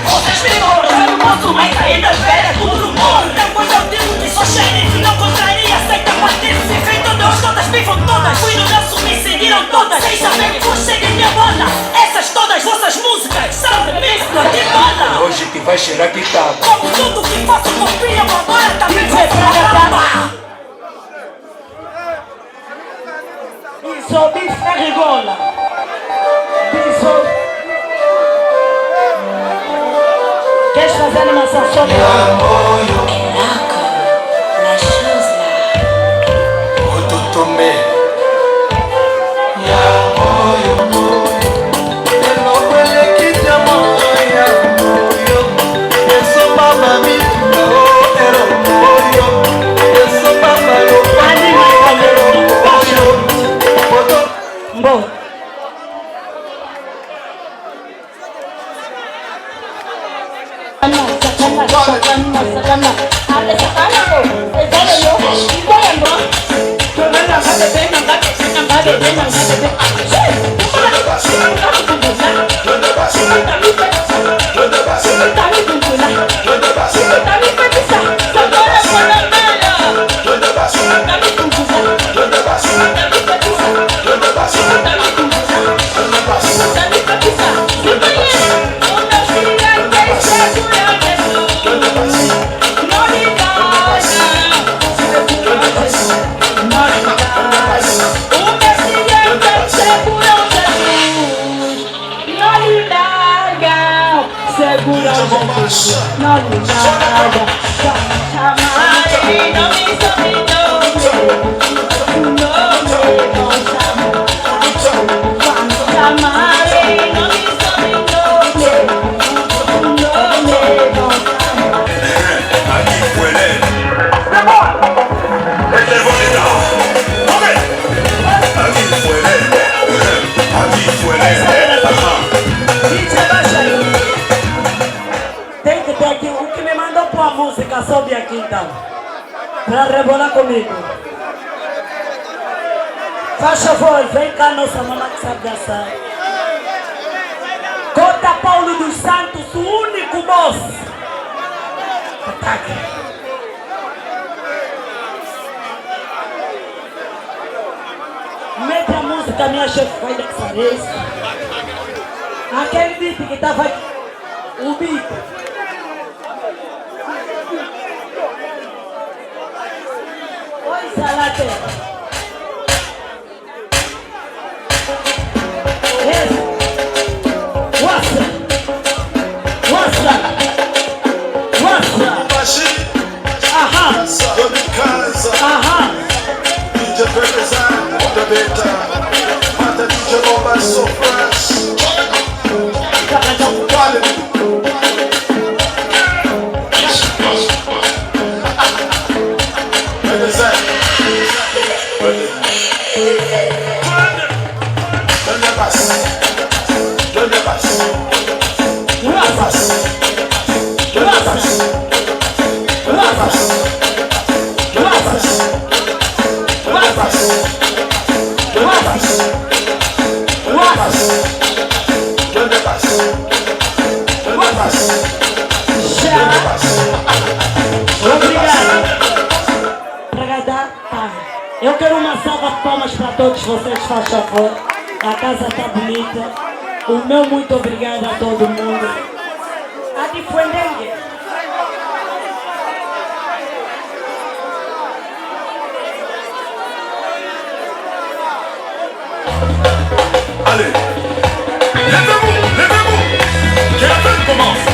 Vocês ficam olhando o moço, mas ainda velha, tudo no morro. Depois eu digo que sou xerife, não contraria, aceita partir-se. Feito Deus, todas pifam todas. Fui no danço, me seguiram todas. Sem saber que você é minha banda. Essas todas vossas músicas são de mescla de banda. Hoje que vai cheirar que tá. Como tudo que faço copia, agora também vai pra caramba. Sou bife Ferrigola. Queres fazer animação só de Não me larga, só me chamar e não me solidão. Sobe aqui então, para rebolar comigo. Faz favor, vem cá nossa mamãe que sabe dançar. Cota Paulo dos Santos, o único boss. Ataque. Mete a música, minha chefe vai dançar isso. Aquele beat que estava aqui, o beat. Salate. Yes. What's Aha. Aha. DJ represent the beta. Mata DJ bomba so fresh. Eu quero uma salva de palmas para todos vocês, faz favor. A casa está bonita. O meu muito obrigado a todo mundo. A de Fuendengue. Allez, levez-vous, que la fête commence.